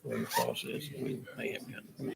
in the process. We may have done.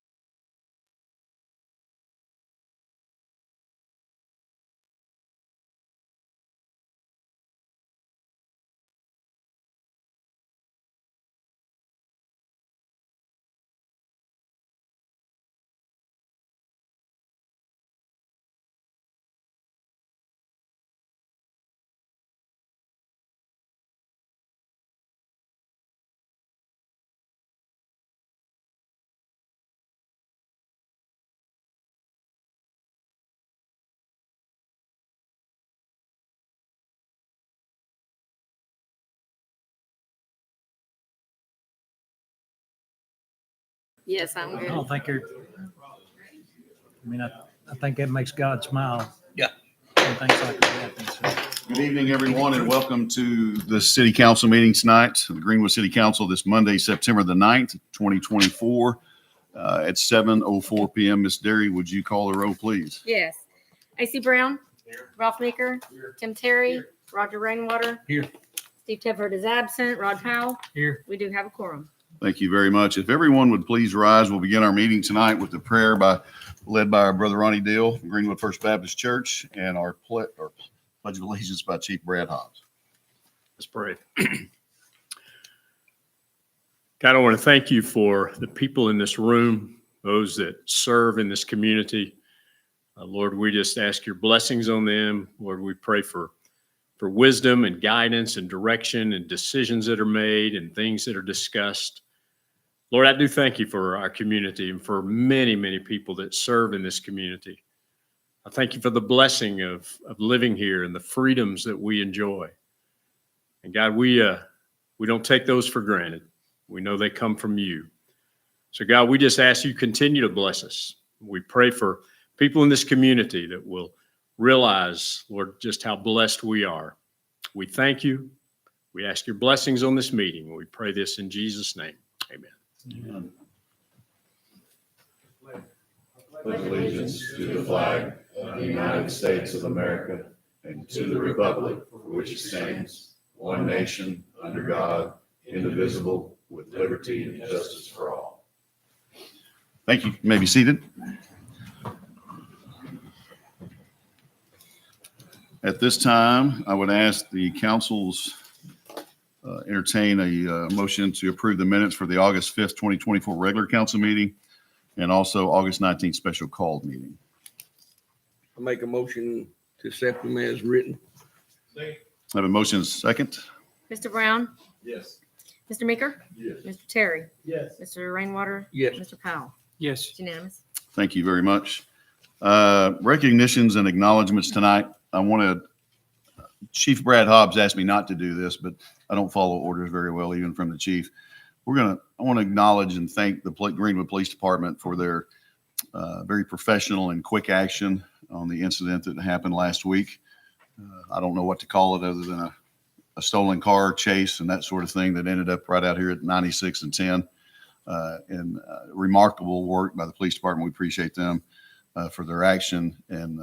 Yes, I'm I good. don't think you're, I think that makes God smile. Yeah. When things like that happen. So. Good evening, everyone, and welcome to the City Council meeting tonight, the Greenwood City Council this Monday, September the 9th, 2024, at 7:04 p.m. Ms. Derry, would you call the roll, please? Yes. AC Brown. Ralph Meeker. Tim Terry. Roger Rainwater. Here. Steve Tedford is absent. Rod Powell. Here. We do have a quorum. Thank you very much. If everyone would please rise, we'll begin our meeting tonight with the prayer led by our brother Ronnie Deal from Greenwood First Baptist Church, and our Pledge of Allegiance by Chief Brad Hobbs. Let's pray. God, I want to thank you for the people in this room, those that serve in this community. Lord, we just ask your blessings on them. Lord, we pray for wisdom and guidance and direction and decisions that are made and things that are discussed. Lord, I do thank you for our community and for many, many people that serve in this community. I thank you for the blessing of living here and the freedoms that we enjoy. And God, we don't take those for granted. We know they come from you. So God, we just ask you continue to bless us. We pray for people in this community that will realize, Lord, just how blessed we are. We thank you. We ask your blessings on this meeting. We pray this in Jesus' name. Amen. Amen. Pledge allegiance to the flag of the United States of America and to the republic for which it stands, one nation, under God, indivisible, with liberty and justice for all. Thank you. You may be seated. At this time, I would ask the council's entertain a motion to approve the minutes for the August 5th, 2024 regular council meeting and also August 19th special called meeting. I make a motion to accept them as written. I have a motion and a second. Mr. Brown. Yes. Mr. Meeker. Yes. Mr. Terry. Yes. Mr. Rainwater. Yes. Mr. Powell. Yes. It's unanimous. Thank you very much. Recognitions and acknowledgments tonight. Chief Brad Hobbs asked me not to do this, but I don't follow orders very well, even from the chief. I want to acknowledge and thank the Greenwood Police Department for their very professional and quick action on the incident that happened last week. I don't know what to call it other than a stolen car chase and that sort of thing that ended up right out here at 96 and 10. Remarkable work by the police department. We appreciate them for their action and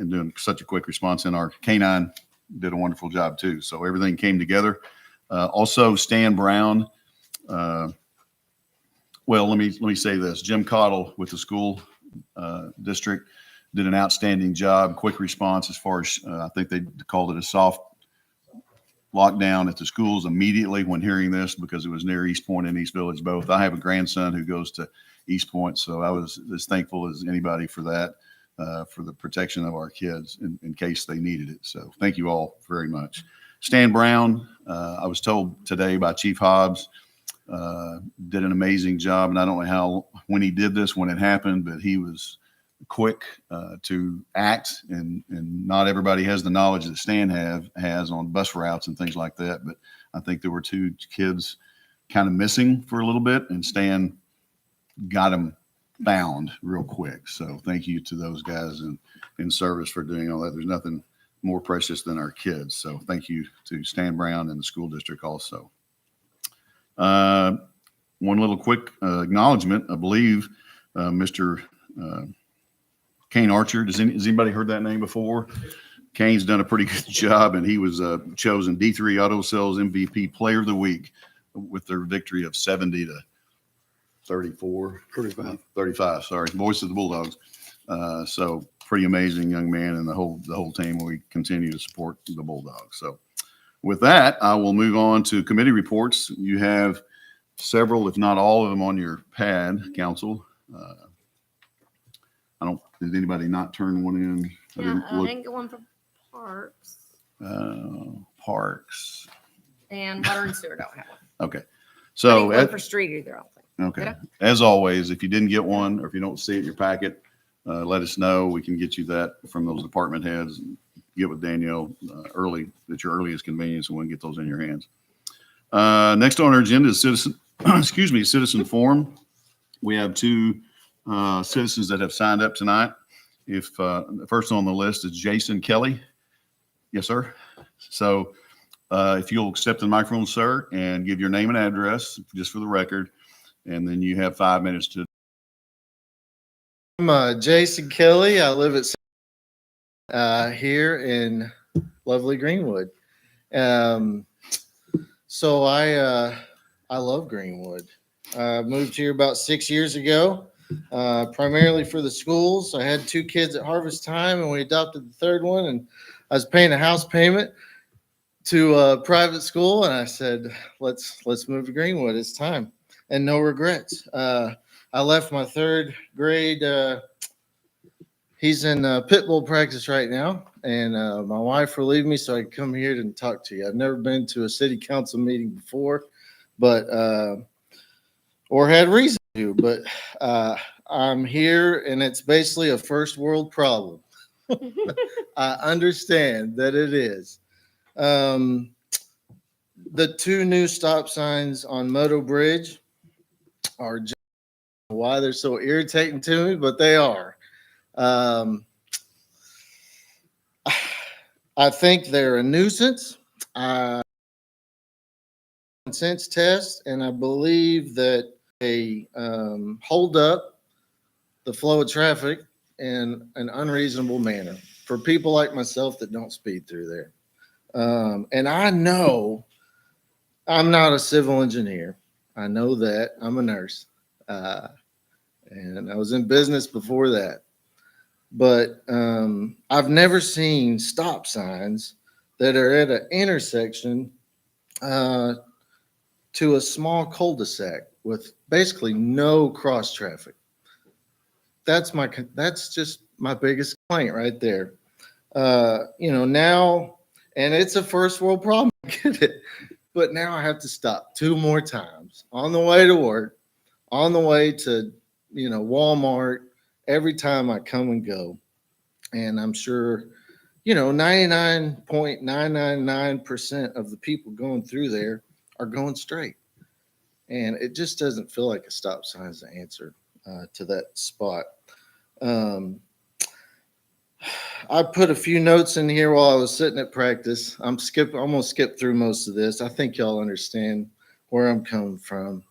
doing such a quick response. And our K9 did a wonderful job too. So everything came together. Also, Stan Brown. Well, let me say this. Jim Cottle with the school district did an outstanding job. Quick response as far as I think they called it a soft lockdown at the schools immediately when hearing this, because it was near East Point and East Village both. I have a grandson who goes to East Point, so I was as thankful as anybody for that, for the protection of our kids in case they needed it. So thank you all very much. Stan Brown, I was told today by Chief Hobbs, did an amazing job, and I don't know when he did this, when it happened, but he was quick to act, and not everybody has the knowledge that Stan has on bus routes and things like that. But I think there were two kids kind of missing for a little bit, and Stan got them found real quick. So thank you to those guys in service for doing all that. There's nothing more precious than our kids. So thank you to Stan Brown and the school district also. One little quick acknowledgement. I believe Mr. Kane Archer. Has anybody heard that name before? Kane's done a pretty good job, and he was chosen D3 Auto Sales MVP Player of the Week with their victory of 70 34, 35. 35, sorry, Voice of the Bulldogs. So pretty amazing young man, and the whole team. We continue to support the Bulldogs. So with that, I will move on to committee reports. You have several, if not all of them, on your pad, council. Did anybody not turn one in? Yeah, I didn't get one for parks, Parks. and water and sewer don't have one. Okay. I So, didn't get one for street either, I don't think. okay. Did As always, if you didn't get one, or if you don't see it in your packet, let us know. We can get you that from those department heads and get with Danielle early, at your earliest convenience, and we can get those in your hands. Next on our agenda is citizen forum. We have two citizens that have signed up tonight. If the first on the list is Jason Kelly. Yes, sir. So if you'll accept the microphone, sir, and give your name and address just for the record, and then you have 5 minutes to. I'm Jason Kelly. I live at here in lovely Greenwood. So I love Greenwood. I moved here about 6 years ago, primarily for the schools. I had 2 kids at harvest time, and we adopted the third one. And I was paying a house payment to a private school, and I said, "Let's move to Greenwood. It's time." And no regrets. I left my 3rd grade. He's in pit bull practice right now, and my wife relieved me so I could come here and talk to you. I've never been to a city council meeting before, but or had reason to, but I'm here, and it's basically a first world problem. I understand that it is. The 2 new stop signs on Moto Bridge are just why they're so irritating to me, but they are. I think they're a nuisance. Sense test, and I believe that they hold up the flow of traffic in an unreasonable manner for people like myself that don't speed through there. And I know I'm not a civil engineer. I know that. I'm a nurse. And I was in business before that. But I've never seen stop signs that are at an intersection to a small cul-de-sac with basically no cross traffic. That's just my biggest complaint right there. Now, and it's a first world problem, I get it, but now I have to stop 2 more times on the way to work, on the way to, Walmart, every time I come and go. And I'm sure, 99.999% of the people going through there are going straight. And it just doesn't feel like a stop sign is the answer to that spot. I put a few notes in here while I was sitting at practice. I'm gonna skip through most of this. I think y'all understand where I'm coming from.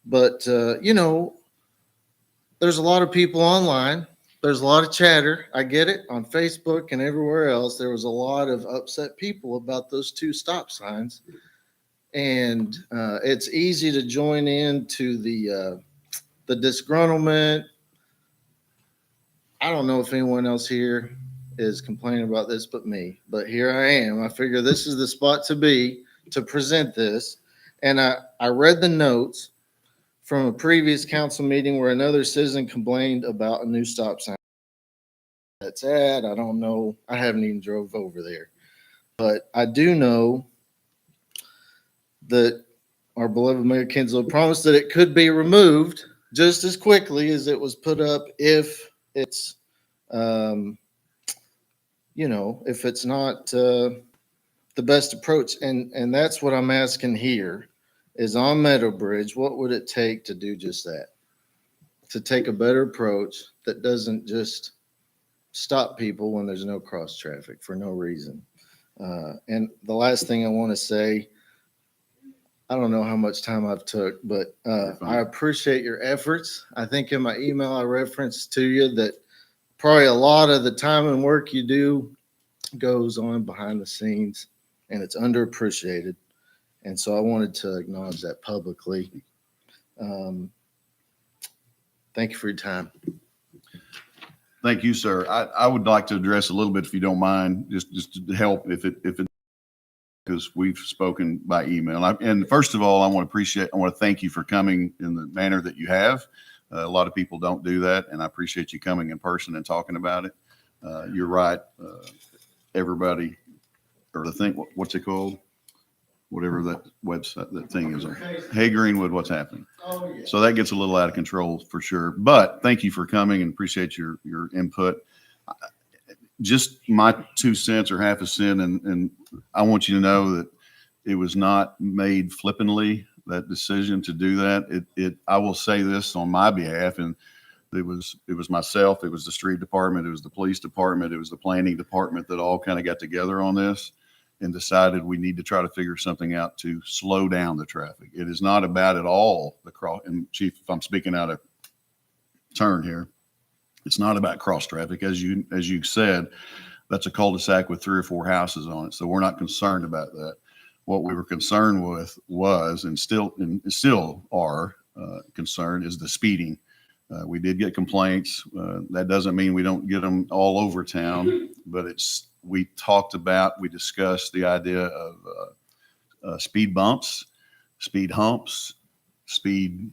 But there's a lot of people online. There's a lot of chatter. I get it on Facebook and everywhere else. There was a lot of upset people about those 2 stop signs. And it's easy to join into the disgruntlement. I don't know if anyone else here is complaining about this but me, but here I am. I figure this is the spot to be to present this. And I read the notes from a previous council meeting where another citizen complained about a new stop sign. That's at, I don't know. I haven't even drove over there. But I do know that our beloved Mayor Kinslow promised that it could be removed just as quickly as it was put up if it's, if it's not the best approach. And that's what I'm asking here is on Meadow Bridge, what would it take to do just that? To take a better approach that doesn't just stop people when there's no cross traffic for no reason. And the last thing I want to say, I don't know how much time I've took, but I appreciate your efforts. I think in my email I referenced to you that probably a lot of the time and work you do goes on behind the scenes, and it's underappreciated. And so I wanted to acknowledge that publicly. Thank you for your time. Thank you, sir. I would like to address a little bit, if you don't mind, just to help if it, because we've spoken by email. And first of all, I want to thank you for coming in the manner that you have. A lot of people don't do that, and I appreciate you coming in person and talking about it. You're right. Everybody, or the thing, what's it called? Whatever that website, that thing is. Hey, Greenwood, what's happening? Oh, yeah. So that gets a little out of control for sure. But thank you for coming and appreciate your input. Just my 2 cents or half a cent, and I want you to know that it was not made flippantly, that decision to do that. I will say this on my behalf, and it was myself, it was the street department, it was the police department, it was the planning department that all kind of got together on this and decided we need to try to figure something out to slow down the traffic. It is not about at all the cross. And Chief, if I'm speaking out of turn here, it's not about cross traffic. As you said, that's a cul-de-sac with 3 or 4 houses on it. So we're not concerned about that. What we were concerned with was, and still are concerned, is the speeding. We did get complaints. That doesn't mean we don't get them all over town, but we discussed the idea of speed bumps, speed humps, speed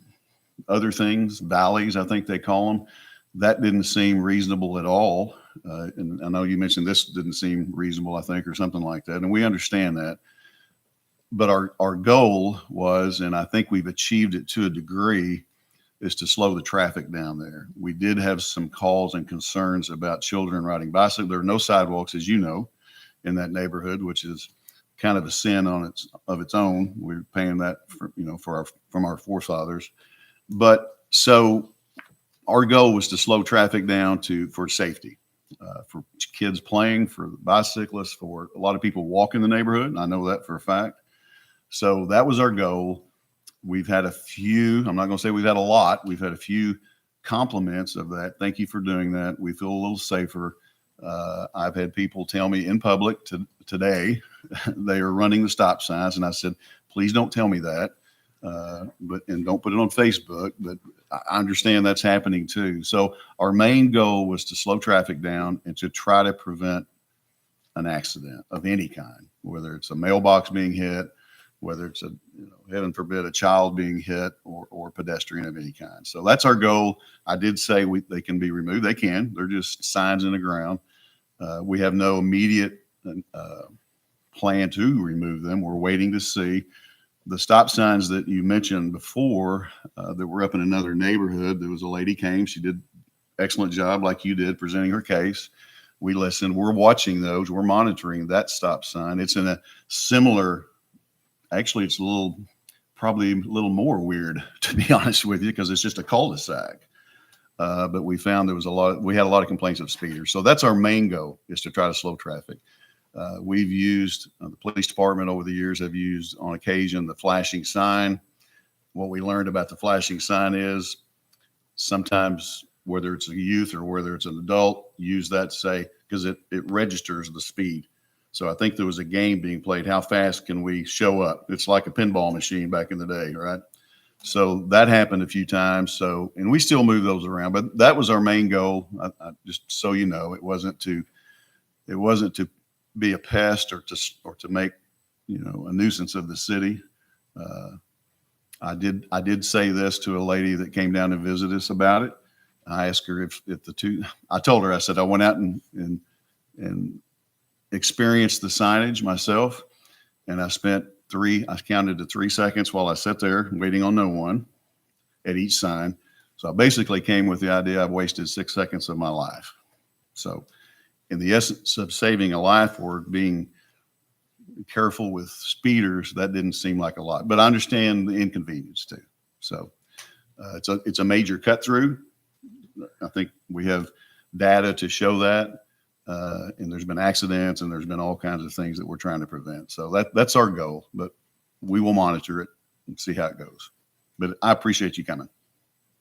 other things, valleys, I think they call them. That didn't seem reasonable at all. And I know you mentioned this didn't seem reasonable, I think, or something like that. And we understand that. But our goal was, and I think we've achieved it to a degree, is to slow the traffic down there. We did have some calls and concerns about children riding bicycles. There are no sidewalks, as you know, in that neighborhood, which is kind of a sin of its own. We're paying that from our forefathers. But so our goal was to slow traffic down for safety, for kids playing, for bicyclists, for a lot of people walking the neighborhood. And I know that for a fact. So that was our goal. We've had a few, I'm not going to say we've had a lot. We've had a few compliments of that. Thank you for doing that. We feel a little safer. I've had people tell me in public today they are running the stop signs. And I said, please don't tell me that. And don't put it on Facebook, but I understand that's happening too. So our main goal was to slow traffic down and to try to prevent an accident of any kind, whether it's a mailbox being hit, whether it's heaven forbid, a child being hit or pedestrian of any kind. So that's our goal. I did say they can be removed. They can. They're just signs in the ground. We have no immediate plan to remove them. We're waiting to see. The stop signs that you mentioned before that were up in another neighborhood, there was a lady came. She did excellent job like you did presenting her case. We listened. We're watching those. We're monitoring that stop sign. It's in a similar, actually, it's probably a little more weird, to be honest with you, because it's just a cul-de-sac. But we found we had a lot of complaints of speeders. So that's our main goal, is to try to slow traffic. We've used, the police department over the years have used on occasion the flashing sign. What we learned about the flashing sign is sometimes, whether it's a youth or whether it's an adult, use that to say, because it registers the speed. So I think there was a game being played. How fast can we show up? It's like a pinball machine back in the day, right? So that happened a few times. And we still move those around, but that was our main goal. Just so you know, it wasn't to be a pest or to make a nuisance of the city. I did say this to a lady that came down to visit us about it. I asked her if I told her, I said I went out and experienced the signage myself, and I counted to 3 seconds while I sat there waiting on no one at each sign. So I basically came with the idea I've wasted 6 seconds of my life. So in the essence of saving a life or being careful with speeders, that didn't seem like a lot, but I understand the inconvenience too. So it's a major cut through. I think we have data to show that. And there's been accidents and there's been all kinds of things that we're trying to prevent. So that's our goal, but we will monitor it and see how it goes. But I appreciate you coming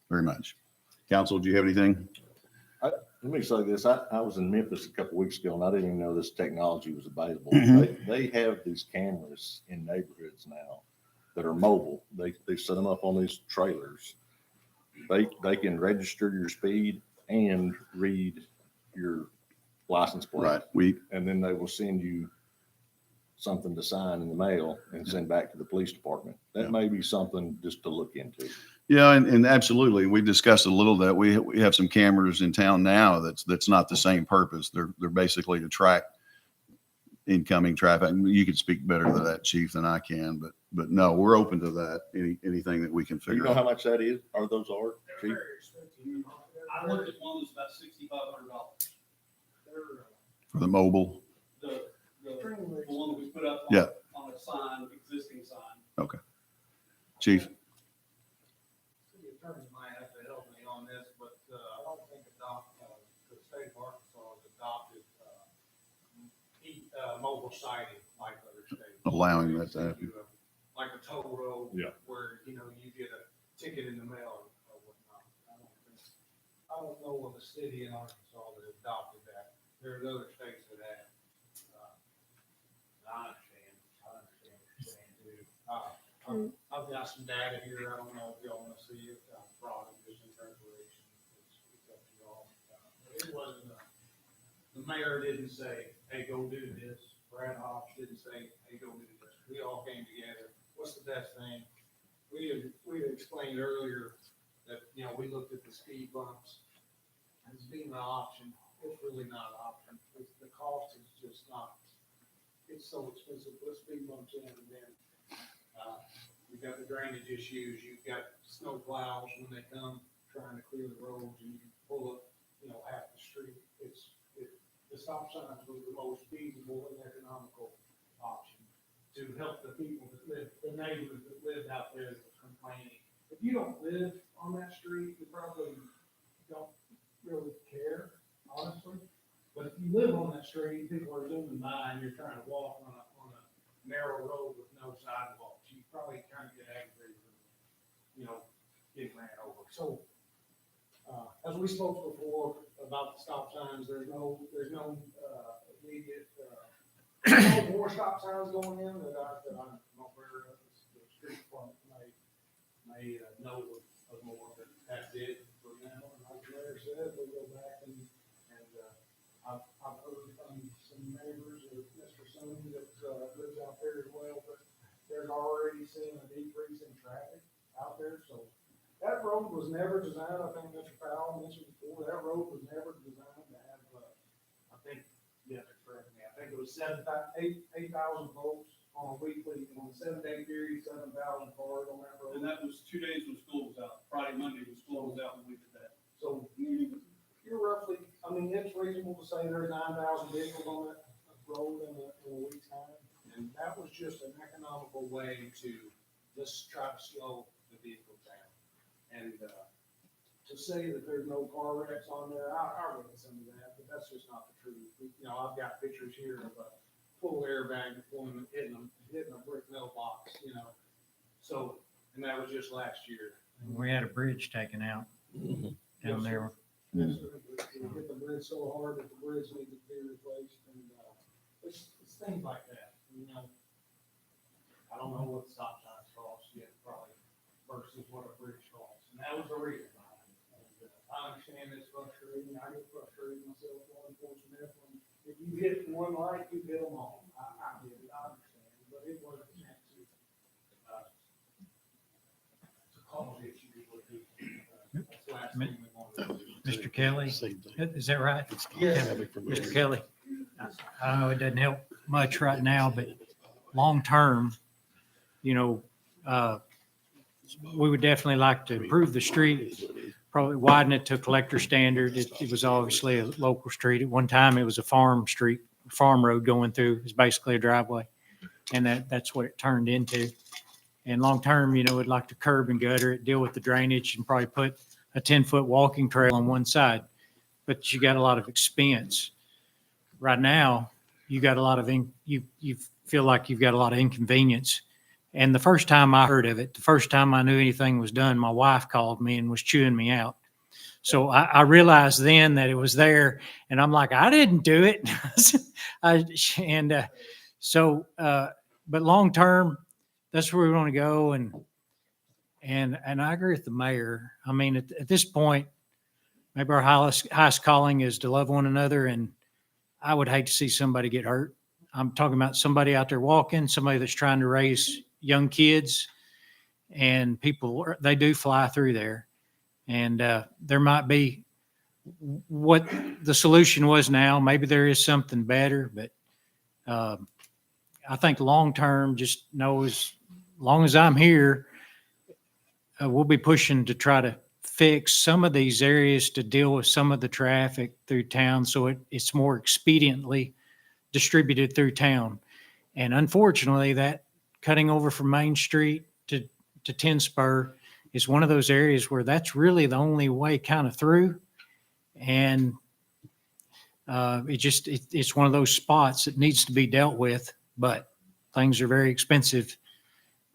very much. Council, do you have anything? Let me say this. I was in Memphis a couple weeks ago, and I didn't even know this technology was available. Mhm. They have these cameras in neighborhoods now that are mobile. They set them up on these trailers. They can register your speed and read your license plate. Right. And then they will send you something to sign in the mail and send back to the police department. That may be something just to look into. Yeah, and absolutely. We've discussed a little that we have some cameras in town now that's not the same purpose. They're basically to track incoming traffic. You could speak better to that, Chief, than I can, but no, we're open to that. Anything that we can Do you figure know how out much that is? Are those are? They're Chief? very expensive. I looked at one that's about $6,500. They're, for the mobile. the one that we put up Yeah. on a sign, existing sign. Okay. Chief, City attorney might have to help me on this, but I don't think the state of Arkansas has adopted mobile sighting like other states. allowing that to happen. Like a toll road. Yeah. Where, you get a ticket in the mail or whatnot. I don't know of a city in Arkansas that adopted that. There's other states that have. I understand what you're saying too. I've got some data here. I don't know if y'all want to see it. I brought it just in preparation. It's up to y'all. It wasn't, the mayor didn't say, hey, go do this. Brad Hobbs didn't say, hey, go do this. We all came together. What's the best thing? We had explained earlier that, we looked at the speed bumps as being an option. It's really not an option. The cost is just not, it's so expensive. Put speed bumps in, and then you've got the drainage issues. You've got snow plows when they come trying to clear the roads, and you can pull up, half the street. The stop signs were the most feasible and economical option to help the people that live, the neighbors that lived out there that was complaining. If you don't live on that street, you probably don't really care, honestly. But if you live on that street, people are zooming by and you're trying to walk on a narrow road with no sidewalks, you probably kind of get aggravated, getting ran over. So, as we spoke before about the stop signs, there's no immediate, no more stop signs going in that I'm aware of. The street department may know of more, but that's it for now. And like the mayor said, we'll go back and I've heard from some neighbors of Mr. Sun that lives out there as well, but they're already seeing a decrease in traffic out there. So that road was never designed, I think Mr. Powell mentioned before, that road was never designed to have, I think, you have to correct me, I think it was 8,000 volts on a weekly, on a 7-day period, 7,000 cars on that road. And that was 2 days when school was out. Friday, Monday when school was out when we did that. So you're roughly, it's reasonable to say there's 9,000 vehicles on that road in a week's time. And that was just an economical way to just try to slow the vehicles down. And to say that there's no car wrecks on there, I read some of that, but that's just not the truth. I've got pictures here of a full airbag deployment hitting a brick mailbox, So, and that was just last year. we had a bridge taken out down there. Yes, sir. It hit the bridge so hard that the bridge needed to be replaced, and it's things like that. I don't know what the stop signs cost yet, probably, versus what a bridge costs, and that was the reason behind it. And, I understand it's frustrating. I get frustrated myself law enforcement. If you hit one light, you hit them all. I get it. I understand, but it wasn't meant to cause issues with people. That's the last thing we want to do. Mr. Kelly, is that right? Yes. Mr. Kelly, I know it doesn't help much right now, but long-term, we would definitely like to improve the street, probably widen it to collector standard. It was obviously a local street. At one time, it was a farm street, farm road going through. It's basically a driveway. And that's what it turned into. And long-term, we'd like to curb and gutter it, deal with the drainage, and probably put a 10-foot walking trail on one side. But you got a lot of expense. Right now, you got a lot of, you feel like you've got a lot of inconvenience. And the first time I heard of it, the first time I knew anything was done, my wife called me and was chewing me out. So I realized then that it was there, and I'm like, I didn't do it. But long-term, that's where we want to go. And I agree with the mayor. I mean, at this point, maybe our highest calling is to love one another. And I would hate to see somebody get hurt. I'm talking about somebody out there walking, somebody that's trying to raise young kids, and people, they do fly through there. And there might be what the solution was now. Maybe there is something better, but I think long-term, just know as long as I'm here, we'll be pushing to try to fix some of these areas to deal with some of the traffic through town so it's more expediently distributed through town. And unfortunately, that cutting over from Main Street to 10 Spur is one of those areas where that's really the only way kind of through. And it's one of those spots that needs to be dealt with, but things are very expensive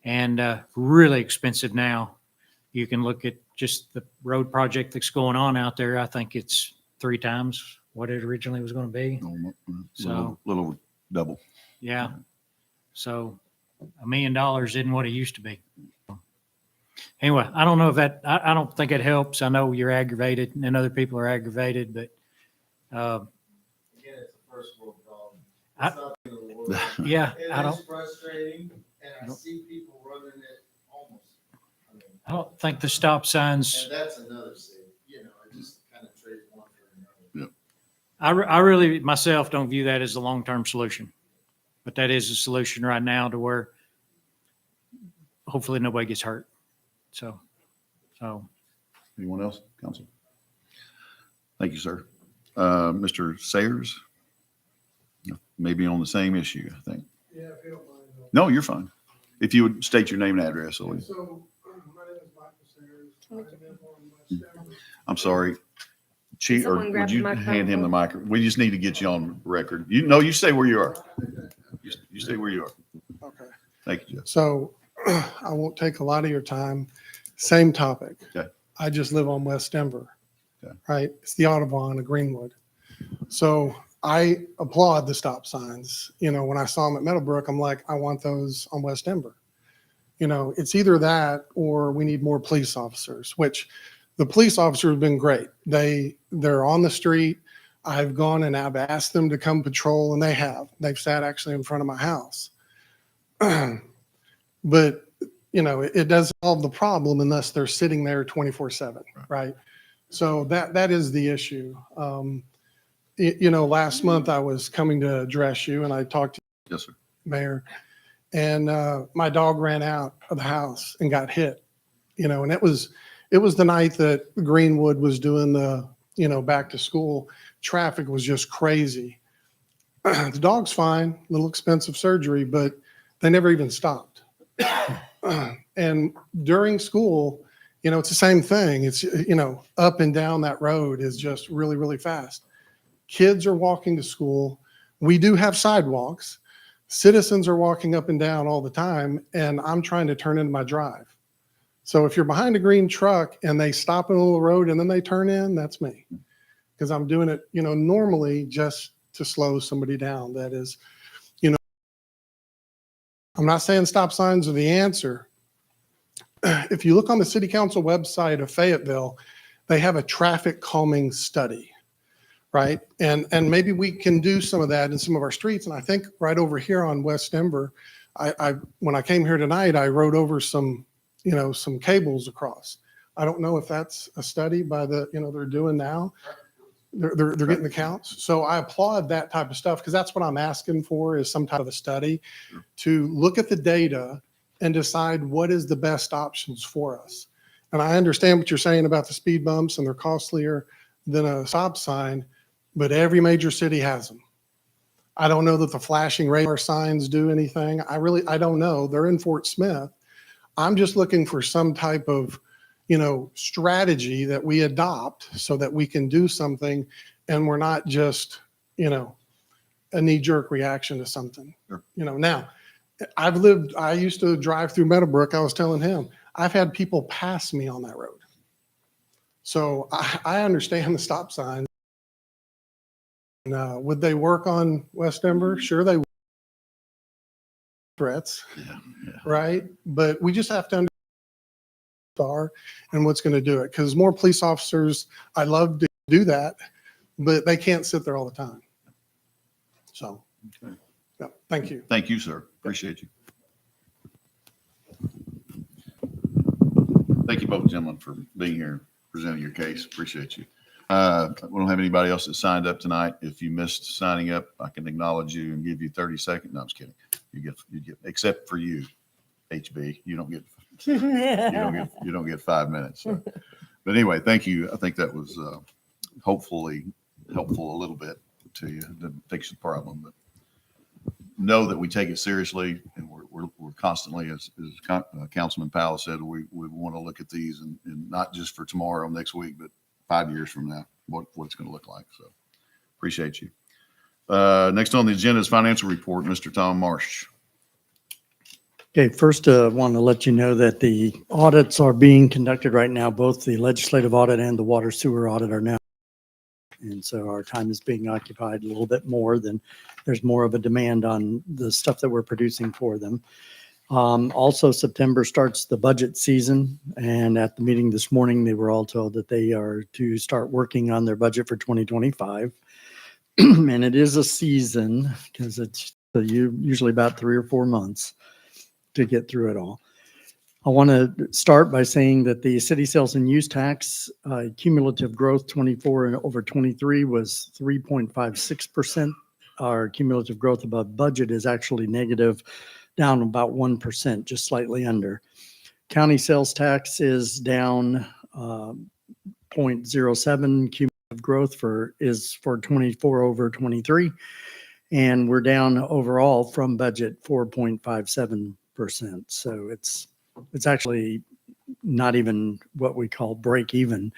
and really expensive now. You can look at just the road project that's going on out there. I think it's 3 times what it originally was going to be. Little double. Yeah. So $1 million isn't what it used to be. Anyway, I don't know if that, I don't think it helps. I know you're aggravated and other people are aggravated, but Again, it's a first world problem. I- It's not the end of the world. yeah, It I is don't, frustrating, and I see people running it almost. I mean, I don't think the stop signs, and that's another city, you know, it just kind of trades one for another. I really myself don't view that as a long-term solution, but that is a solution right now to where hopefully nobody gets hurt. So. Anyone else, council? Thank you, sir. Mr. Sayers? Maybe on the same issue, I think. Yeah, if you don't mind. No, you're fine. If you would state your name and address, so So, my name is Michael Sayers. I live on West Denver. I'm sorry. Chief, or Someone grab would the you microphone. hand him the mic? We just need to get you on record. You stay where you are. You stay where you are. Okay. Thank you, Jeff. So I won't take a lot of your time. Same topic. Okay. I just live on West Denver. Okay. Right? It's the Audubon of Greenwood. So I applaud the stop signs. You know, when I saw them at Meadowbrook, I'm like, I want those on West Denver. You know, it's either that or we need more police officers, which the police officers have been great. They're on the street. I've gone and I've asked them to come patrol, and they have. They've sat actually in front of my house. But, you know, it doesn't solve the problem unless they're sitting there 24/7, right? So that is the issue. You know, last month I was coming to address you, and I talked to Yes, sir. the mayor, and my dog ran out of the house and got hit. You know, and it was the night that Greenwood was doing the, you know, back to school. Traffic was just crazy. The dog's fine, little expensive surgery, but they never even stopped. And during school, you know, it's the same thing. It's, you know, up and down that road is just really, really fast. Kids are walking to school. We do have sidewalks. Citizens are walking up and down all the time, and I'm trying to turn into my drive. So if you're behind a green truck and they stop in the middle of the road and then they turn in, that's me. Because I'm doing it, you know, normally just to slow somebody down. That is, you know, I'm not saying stop signs are the answer. If you look on the city council website of Fayetteville, they have a traffic calming study, right? And maybe we can do some of that in some of our streets. And I think right over here on West Denver, when I came here tonight, I wrote over some, you know, some cables across. I don't know if that's a study by the, you know, they're doing now. They're getting the counts. So I applaud that type of stuff because that's what I'm asking for is some type of a study to look at the data and decide what is the best options for us. And I understand what you're saying about the speed bumps and they're costlier than a stop sign, but every major city has them. I don't know that the flashing radar signs do anything. I don't know. They're in Fort Smith. I'm just looking for some type of, you know, strategy that we adopt so that we can do something and we're not just, you know, a knee-jerk reaction to something. Sure. You know, now I used to drive through Meadowbrook. I was telling him, I've had people pass me on that road. So I understand the stop signs. And, would they work on West Denver? Sure they would. threats, Yeah, yeah. right? But we just have to understand are and what's going to do it. Because more police officers, I love to do that, but they can't sit there all the time. So, Okay. yeah, thank you. Thank you, sir. Appreciate you. Thank you both gentlemen for being here, presenting your case. Appreciate you. We don't have anybody else that signed up tonight. If you missed signing up, I can acknowledge you and give you 30 seconds. No, I'm just kidding. You get, except for you, HB, you don't get 5 minutes. So. But anyway, thank you. I think that was hopefully helpful a little bit to you. Didn't fix the problem, but know that we take it seriously, and we're constantly, as Councilman Powell said, we want to look at these and not just for tomorrow, next week, but 5 years from now, what it's going to look like. So appreciate you. Next on the agenda is financial report, Mr. Tom Marsh. Okay, first, I want to let you know that the audits are being conducted right now. Both the legislative audit and the water sewer audit are now. And so our time is being occupied a little bit more than there's more of a demand on the stuff that we're producing for them. Also, September starts the budget season. And at the meeting this morning, they were all told that they are to start working on their budget for 2025. And it is a season because it's usually about 3 or 4 months to get through it all. I want to start by saying that the city sales and use tax cumulative growth 24 and over 23 was 3.56%. Our cumulative growth above budget is actually negative, down about 1%, just slightly under. County sales tax is down 0.07. Cumulative growth is for 24 over 23. And we're down overall from budget 4.57%. So it's actually not even what we call break even.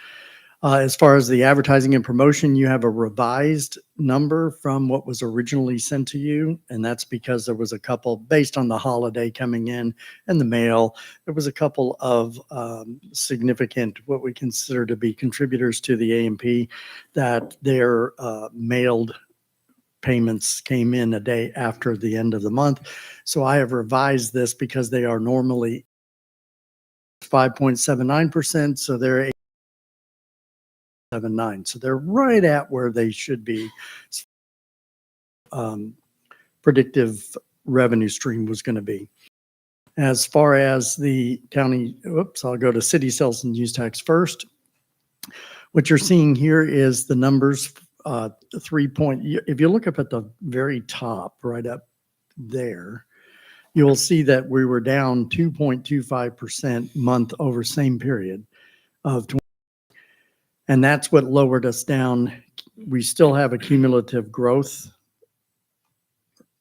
As far as the advertising and promotion, you have a revised number from what was originally sent to you. And that's because there was a couple, based on the holiday coming in and the mail, there was a couple of significant, what we consider to be contributors to the AMP, that their mailed payments came in a day after the end of the month. So I have revised this because they are normally 5.79%. So they're 8.79. So they're right at where they should be. Predictive revenue stream was going to be. As far as the county, I'll go to city sales and use tax first. What you're seeing here is the numbers. If you look up at the very top, right up there, you will see that we were down 2.25% month over same period of 20. And that's what lowered us down. We still have a cumulative growth.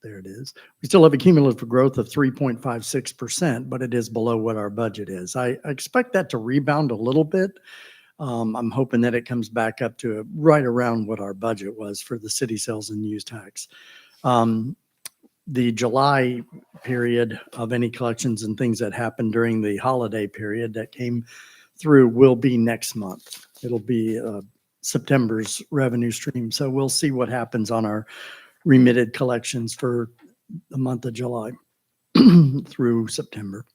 There it is. We still have a cumulative growth of 3.56%, but it is below what our budget is. I expect that to rebound a little bit. I'm hoping that it comes back up to right around what our budget was for the city sales and use tax. The July period of any collections and things that happened during the holiday period that came through will be next month. It'll be September's revenue stream. So we'll see what happens on our remitted collections for the month of July through September.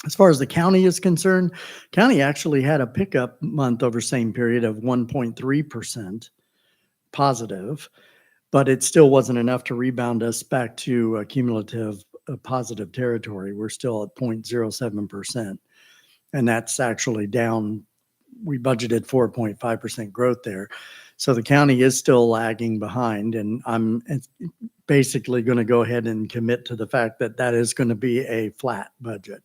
As far as the county is concerned, county actually had a pickup month over same period of 1.3% positive, but it still wasn't enough to rebound us back to a cumulative positive territory. We're still at 0.07%. And that's actually down. We budgeted 4.5% growth there. So the county is still lagging behind. And I'm basically going to go ahead and commit to the fact that that is going to be a flat budget.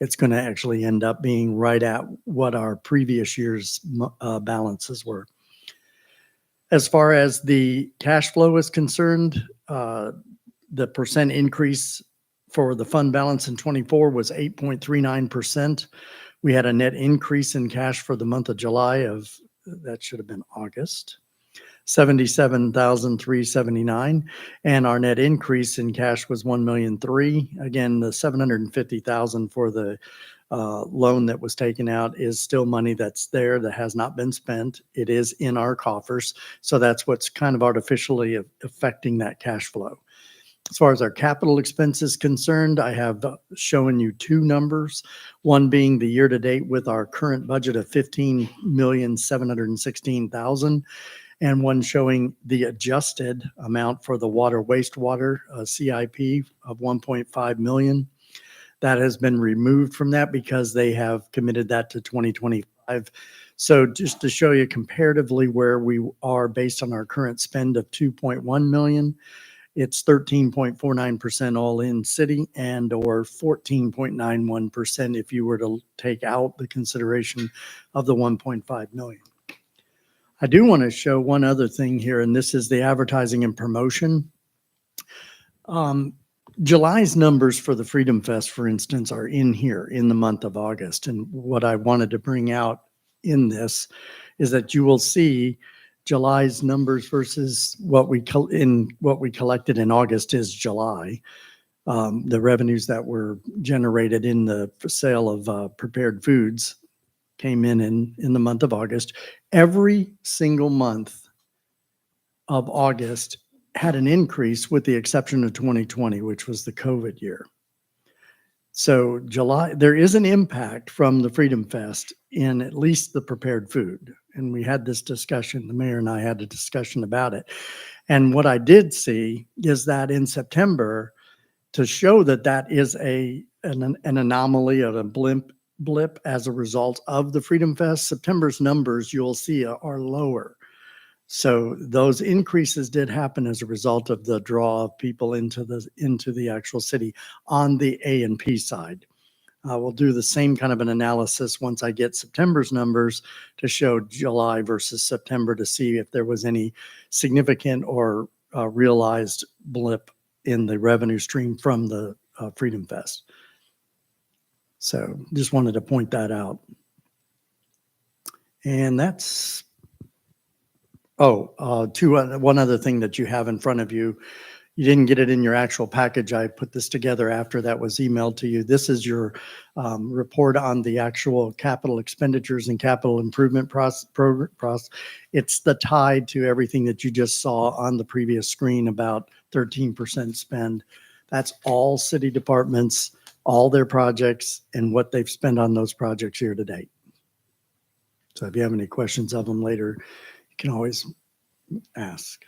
It's going to actually end up being right at what our previous year's balances were. As far as the cash flow is concerned, the percent increase for the fund balance in 24 was 8.39%. We had a net increase in cash for the month of July of, that should have been August, 77,379, and our net increase in cash was 1,000,003. Again, the 750,000 for the loan that was taken out is still money that's there that has not been spent. It is in our coffers, so that's what's kind of artificially affecting that cash flow. As far as our capital expenses concerned, I have shown you two numbers, one being the year-to-date with our current budget of 15,716,000, and one showing the adjusted amount for the water wastewater CIP of 1.5 million. That has been removed from that because they have committed that to 2025. So just to show you comparatively where we are based on our current spend of 2.1 million, it's 13.49% all in city and or 14.91% if you were to take out the consideration of the 1.5 million. I do want to show one other thing here, and this is the advertising and promotion. July's numbers for the Freedom Fest, for instance, are in here in the month of August. And what I wanted to bring out in this is that you will see July's numbers versus what we collected in August is July. The revenues that were generated in the sale of prepared foods came in the month of August. Every single month of August had an increase with the exception of 2020, which was the COVID year. So July, there is an impact from the Freedom Fest in at least the prepared food. And we had this discussion, the mayor and I had a discussion about it. And what I did see is that in September, to show that that is an anomaly or a blip as a result of the Freedom Fest, September's numbers you'll see are lower. So those increases did happen as a result of the draw of people into the actual city on the A&P side. We'll do the same kind of an analysis once I get September's numbers to show July versus September to see if there was any significant or realized blip in the revenue stream from the Freedom Fest. So just wanted to point that out. And that's one other thing that you have in front of you. You didn't get it in your actual package. I put this together after that was emailed to you. This is your report on the actual capital expenditures and capital improvement process. It's the tied to everything that you just saw on the previous screen about 13% spend. That's all city departments, all their projects, and what they've spent on those projects year to date. So if you have any questions of them later, you can always ask.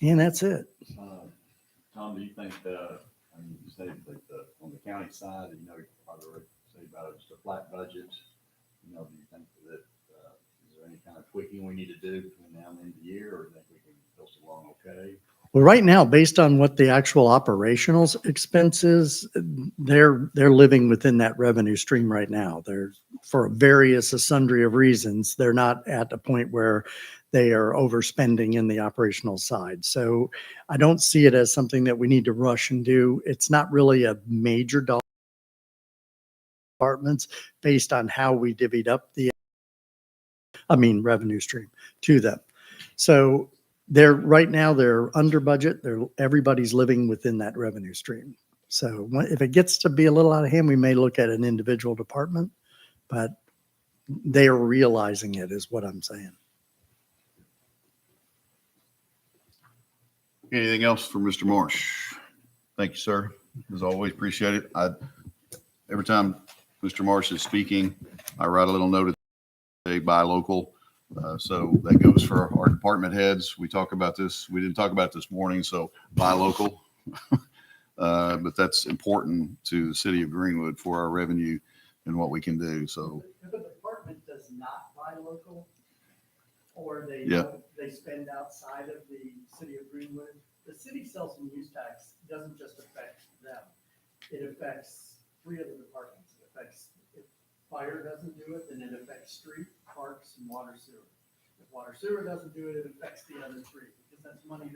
And that's it. Tom, do you think, I mean, you say that on the county side, you know, you probably already say about it, just a flat budget. You know, do you think that, is there any kind of tweaking we need to do between now and the end of the year, or do you think we can go along okay? Well, right now, based on what the actual operational expenses, they're living within that revenue stream right now. They're, for various sundry of reasons, they're not at a point where they are overspending in the operational side. So I don't see it as something that we need to rush and do. It's not really a major dollar departments based on how we divvied up revenue stream to them. So right now they're under budget. Everybody's living within that revenue stream. So if it gets to be a little out of hand, we may look at an individual department, but they are realizing it is what I'm saying. Anything else for Mr. Marsh? Thank you, sir. As always, appreciate it. Every time Mr. Marsh is speaking, I write a little note, say buy local. So that goes for our department heads. We talk about this. We didn't talk about it this morning, so buy local. But that's important to the city of Greenwood for our revenue and what we can do. So If a department does not buy local, or they spend outside of the city of Greenwood, the city sales and use tax doesn't just affect them. It affects three other departments. It affects, if fire doesn't do it, then it affects street, parks, and water sewer. If water sewer doesn't do it, it affects the other three, because that's money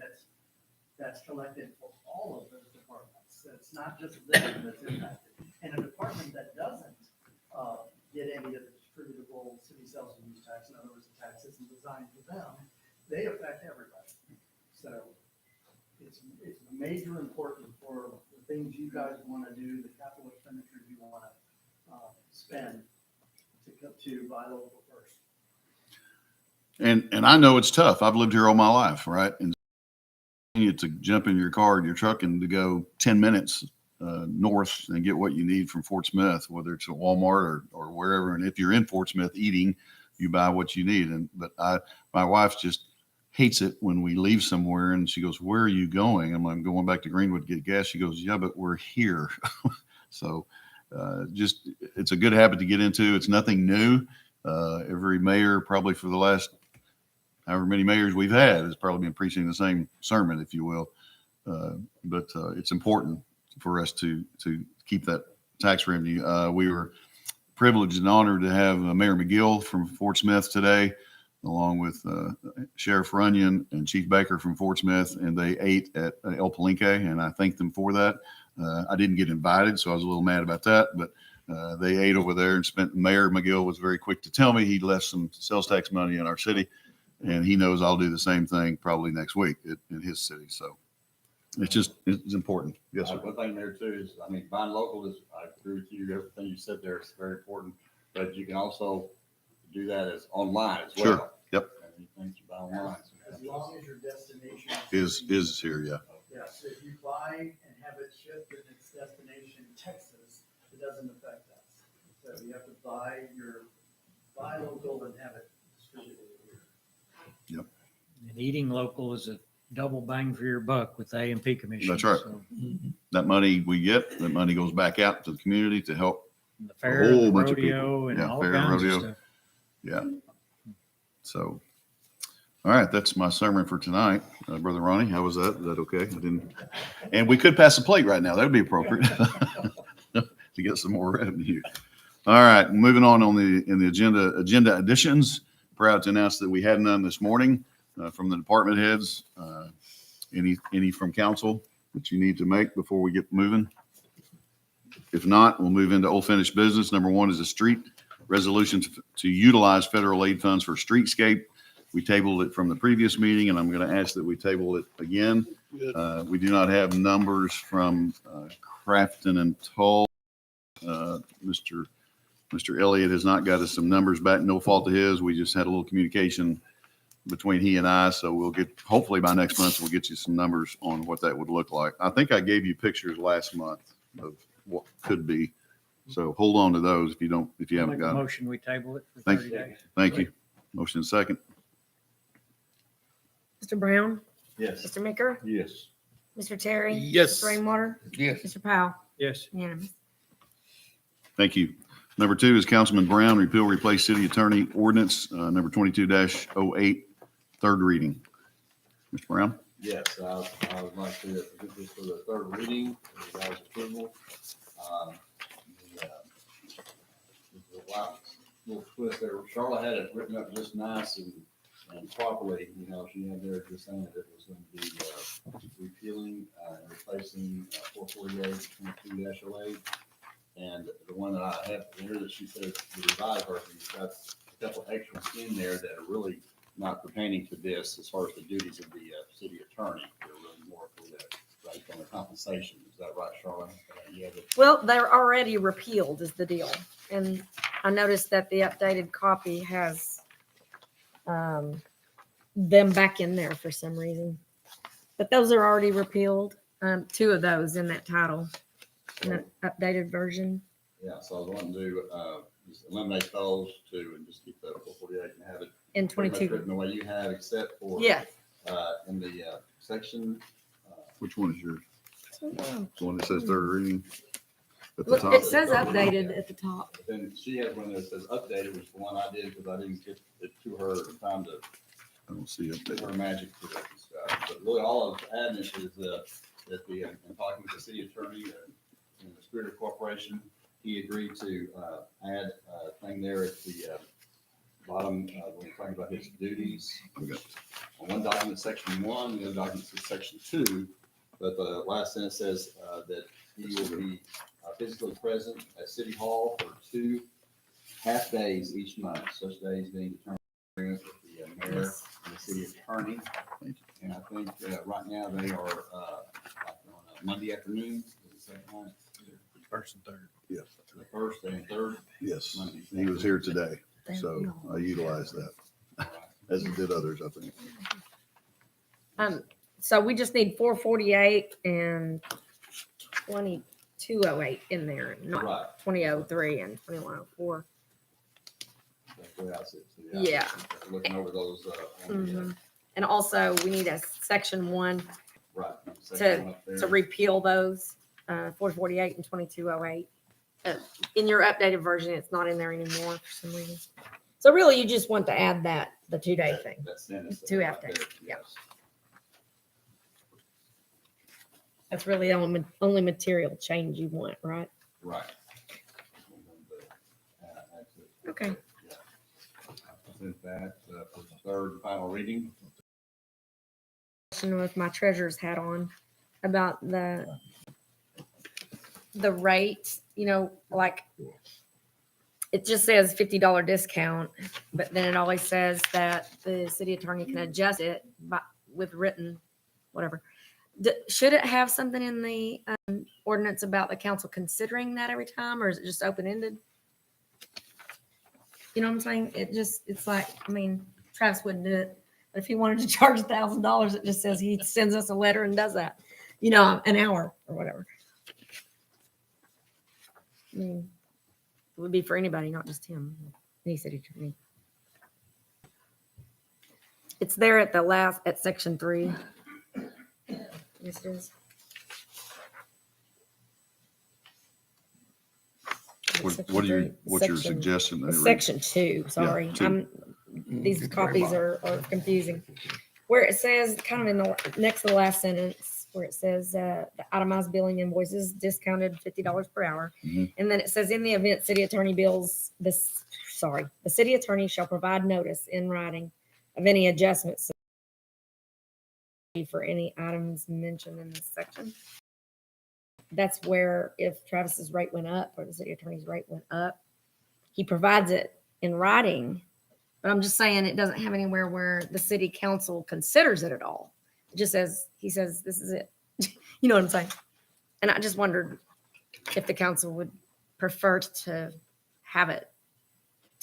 that's collected for all of those departments. So it's not just them that's impacted. And a department that doesn't get any of the distributable city sales and use tax, in other words, the tax isn't designed for them, they affect everybody. So it's major important for the things you guys want to do, the capital expenditures you want to spend to buy local first. And I know it's tough. I've lived here all my life, right? And you to jump in your car, your truck, and to go 10 minutes north and get what you need from Fort Smith, whether it's at Walmart or wherever. And if you're in Fort Smith eating, you buy what you need. But my wife just hates it when we leave somewhere and she goes, "Where are you going?" I'm going back to Greenwood to get gas. She goes, "Yeah, but we're here." So it's a good habit to get into. It's nothing new. Every mayor, probably for the last however many mayors we've had, has probably been preaching the same sermon, if you will. But it's important for us to keep that tax revenue. We were privileged and honored to have Mayor McGill from Fort Smith today, along with Sheriff Runyon and Chief Baker from Fort Smith, and they ate at El Palenque, and I thank them for that. I didn't get invited, so I was a little mad about that, but they ate over there and spent. Mayor McGill was very quick to tell me he left some sales tax money in our city, and he knows I'll do the same thing probably next week in his city. So it's important. Yes, sir. One thing there too is, I mean, buying local is, I agree with you, everything you said there is very important, but you can also do that as online as well. Sure. Yep. Anything you buy online. As long as your destination. Is here, yeah. Yes, if you buy and have it shipped in its destination, Texas, it doesn't affect us. So you have to buy local and have it distributed here. And eating local is a double bang for your buck with the A&P commission. That's right. So, That money we get, that money goes back out to the community to help. the fair, whole the bunch of rodeo, people. and Yeah, all fair, kinds rodeo. of stuff. Yeah. So, all right, that's my sermon for tonight. Brother Ronnie, how was that? Is that okay? And we could pass a plate right now. That would be appropriate to get some more revenue. All right, moving on in the agenda additions. Proud to announce that we had none this morning from the department heads. Any from council that you need to make before we get moving? If not, we'll move into old finished business. Number one is a street resolution to utilize federal aid funds for streetscape. We tabled it from the previous meeting, and I'm going to ask that we table it again. We do not have numbers from Crafton and Toll. Mr. Elliott has not got us some numbers back. No fault of his. We just had a little communication between he and I. So we'll get, hopefully by next month, we'll get you some numbers on what that would look like. I think I gave you pictures last month of what could be. So hold on to those if you haven't Make a got it. motion, we table it for Thank 30 days. Thank you. Motion second. Mr. Brown, Yes. Mr. Maker, Yes. Mr. Terry. Yes. Mr. Rainwater, Yes. Mr. Powell, Yes. unanimous. Thank you. Number two is Councilman Brown, repeal, replace city attorney ordinance, number 22-08, third reading. Mr. Brown? Yes, I would like to put this for the third reading, for you guys' approval. The last little twist there, Charlotte had it written up just nice and properly, she had there just saying that it was going to be repealing and replacing 448, 22-08. And the one that I have here that she says the revised version has got a couple extras in there that are really not pertaining to this as far as the duties of the city attorney. They're really more for the, based on the compensation. Is that right, Charlotte? Well, they're already repealed is the deal. And I noticed that the updated copy has them back in there for some reason. But those are already repealed. Two of those in that title, in that updated version. Yeah, so I was wanting to just eliminate those two and just keep the 448 and have it In pretty much 22. written the way you have, except for Yeah. in the section. Which one is yours? The one that says third reading at the Look, top? it says updated at the top. But then she has one that says updated, which is the one I did because I didn't get it to her in time to I don't see it. put her magic to it. But really, all of adding is that in talking with the city attorney in the spirit of cooperation, he agreed to add a thing there at the bottom when we're talking about his duties. Okay. On one document, section 1, the other document says section 2, but the last sentence says that he will be physically present at City Hall for 2 half days each month, such days being determined with the mayor and the city attorney. And I think right now they are like on a Monday afternoon. Is it the second? First and third. Yes. The first and third. Yes. Monday. He was here today, so I utilized that, as did others, I think. So we just need 448 and 2208 in there, Right. not 2003 and 2104. That's the way I see it. So, Yeah. Looking over those, on the, Mhm. And also we need a section 1 right. section up to there. repeal those, 448 and 2208. In your updated version, it's not in there anymore for some reason. So really, you just want to add that, the 2-day That- thing. that sentence 2 right half days, there, yeah. yes. That's really the only material change you want, right? Right. Okay. Yeah. I sent that for the third and final reading. With my treasurer's hat on about the rate, like it just says $50 discount, but then it always says that the city attorney can adjust it with written, whatever. Should it have something in the ordinance about the council considering that every time, or is it just open-ended? You know what I'm saying? It's like, I mean, Travis wouldn't do it. But if he wanted to charge $1,000, it just says he sends us a letter and does that, an hour or whatever. I mean, it would be for anybody, not just him, any city attorney. It's there at section 3. Yes, it is. What's your suggestion? that it reads? Section 2, sorry. 2. These copies are confusing. Where it says, kind of in the next to the last sentence, where it says the itemized billing invoices discounted $50 per hour. Mhm. And then it says, in the event city attorney bills this, the city attorney shall provide notice in writing of any adjustments for any items mentioned in this section. That's where if Travis's rate went up or the city attorney's rate went up, he provides it in writing. But I'm just saying it doesn't have anywhere where the city council considers it at all. It just says, he says, this is it. You know what I'm saying? And I just wondered if the council would prefer to have it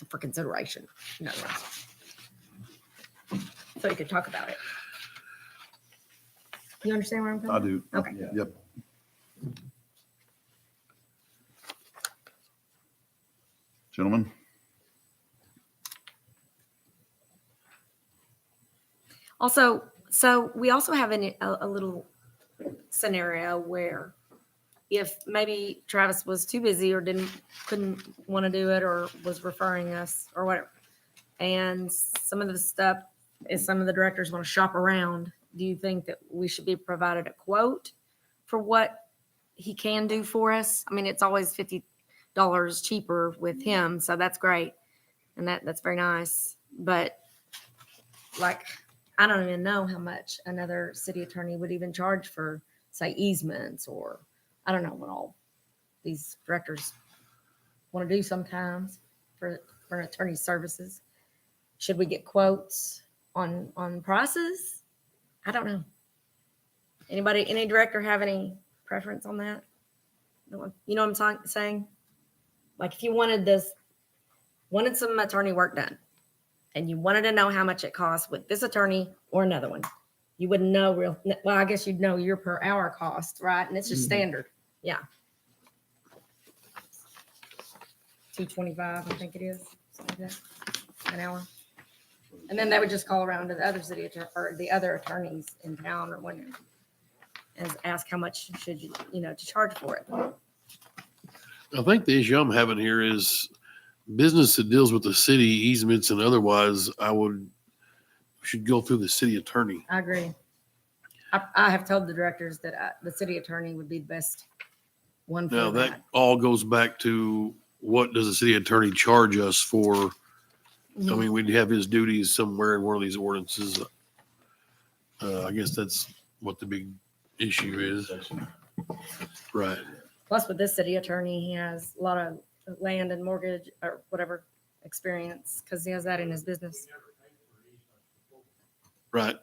for consideration. In other words. So you could talk about it. You understand where I'm coming I from? do. Okay. Yeah. Yep. Gentlemen? Also, so we also have a little scenario where if maybe Travis was too busy or couldn't want to do it or was referring us or whatever, and some of the stuff is some of the directors want to shop around, do you think that we should be provided a quote for what he can do for us? I mean, it's always $50 cheaper with him, so that's great. And that's very nice. But like, I don't even know how much another city attorney would even charge for, say, easements, or I don't know what all these directors want to do sometimes for an attorney's services. Should we get quotes on prices? I don't know. Any director have any preference on that? You know what I'm saying? Like if you wanted some attorney work done, and you wanted to know how much it costs with this attorney or another one, you wouldn't know well, I guess you'd know your per hour cost, right? And it's just standard. Yeah. $225, I think it is, something like that, an hour. And then they would just call around to the other city attorney or the other attorneys in town or whatever and ask how much should you, to charge for it. I think the issue I'm having here is business that deals with the city easements and otherwise, should go through the city attorney. I agree. I have told the directors that the city attorney would be the best one for Now that. that all goes back to what does the city attorney charge us for? I mean, we'd have his duties somewhere in one of these ordinances. I guess that's what the big issue is. Right. Plus with this city attorney, he has a lot of land and mortgage or whatever experience because he has that in his business. Right.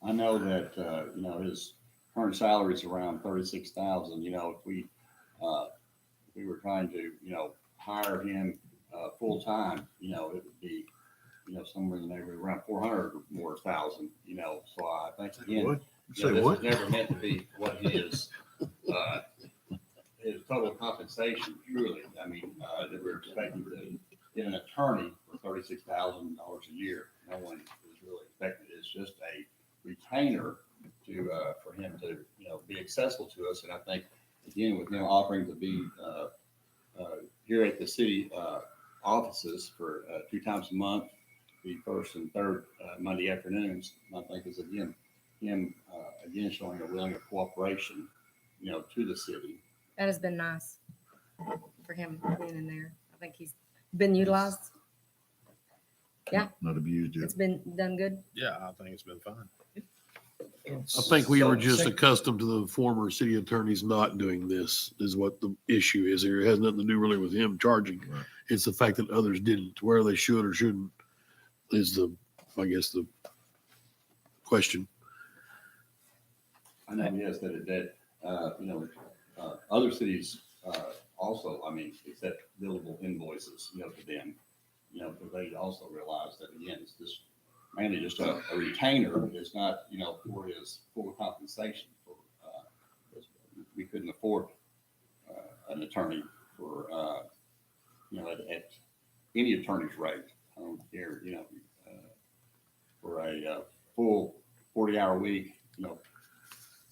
I know that, his current salary is around 36,000. If we were trying to, hire him full time, it would be, somewhere in the neighborhood around 400 or more thousand, so I think again, What? you know, Say this what? was never meant to be what his total compensation truly. I mean, that we're expecting to get an attorney for $36,000 a year. No one is really expecting it. It's just a retainer to, for him to, be accessible to us. And I think, again, with him offering to be here at the city offices for 2 times a month, the first and third Monday afternoons, I think is again him again showing a willing cooperation, to the city. That has been nice for him being in there. I think he's been utilized. Yeah. Not abused yet. It's been done good. Yeah, I think it's been fine. I think we were just accustomed to the former city attorneys not doing this is what the issue is here. It has nothing to do really with him charging. Right. It's the fact that others didn't, where they should or shouldn't is I guess the question. I know, yes, that other cities also, accept billable invoices, to them, because they also realize that, again, it's just mainly just a retainer. It's not, for his full compensation. We couldn't afford an attorney for, at any attorney's rate. I don't care, for a full 40-hour week,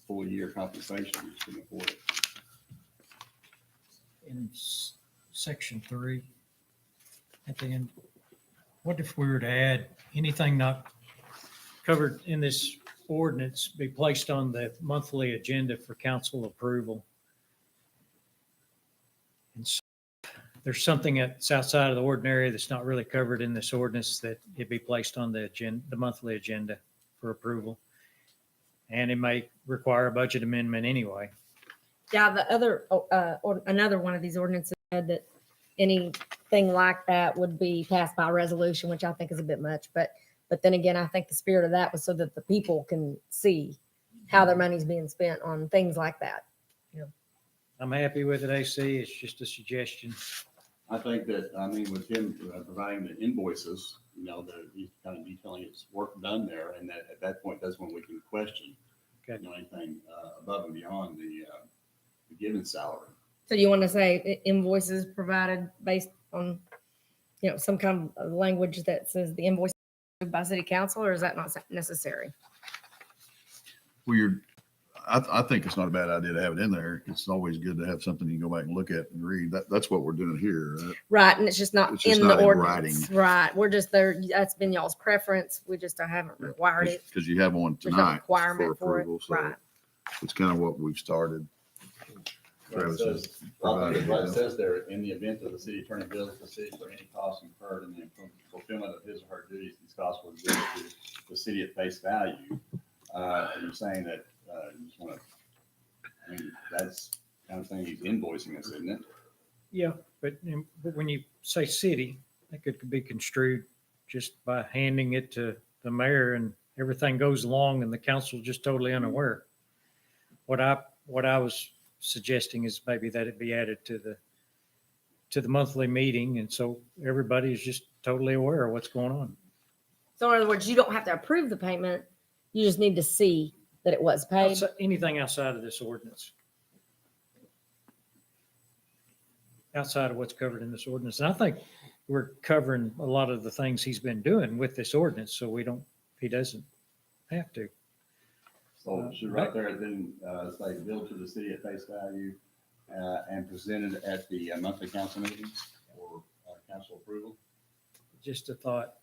full year compensation, we just couldn't afford it. In section 3, at the end, what if we were to add anything not covered in this ordinance be placed on the monthly agenda for council approval? And so there's something that's outside of the ordinary that's not really covered in this ordinance that it be placed on the agenda, the monthly agenda for approval. And it may require a budget amendment anyway. Yeah, the other, another one of these ordinances said that anything like that would be passed by resolution, which I think is a bit much. But then again, I think the spirit of that was so that the people can see how their money's being spent on things like that. I'm happy with it, AC. It's just a suggestion. I think that, with him providing the invoices, that he's kind of detailing his work done there, and that at that point, that's when we can question, Okay. Anything above and beyond the given salary. So you want to say invoices provided based on, some kind of language that says the invoice by city council, or is that not necessary? Well, I think it's not a bad idea to have it in there. It's always good to have something you can go back and look at and read. That's what we're doing here. Right? Right, and it's just not It's just in not the in ordinance. writing. Right, we're just there, that's been y'all's preference. We just haven't required it. Because you have one There's no tonight for requirement for it. approval. So Right. it's kind of what we've started. Travis has provided, It says there, in the event that the city attorney bills the city for any costs incurred in the fulfillment of his or her duties, these costs will be billed to the city at face value. And you're saying that you just want to, that's kind of thing he's invoicing us, isn't it? Yeah, but when you say city, that could be construed just by handing it to the mayor and everything goes along and the council just totally unaware. What I was suggesting is maybe that it be added to the monthly meeting, and so everybody is just totally aware of what's going on. So in other words, you don't have to approve the payment. You just need to see that it was paid. Anything outside of this ordinance. Outside of what's covered in this ordinance. And I think we're covering a lot of the things he's been doing with this ordinance, so he doesn't have to. So should right there then say bill to the city at face value and presented at the monthly council meetings for council approval? Just a thought.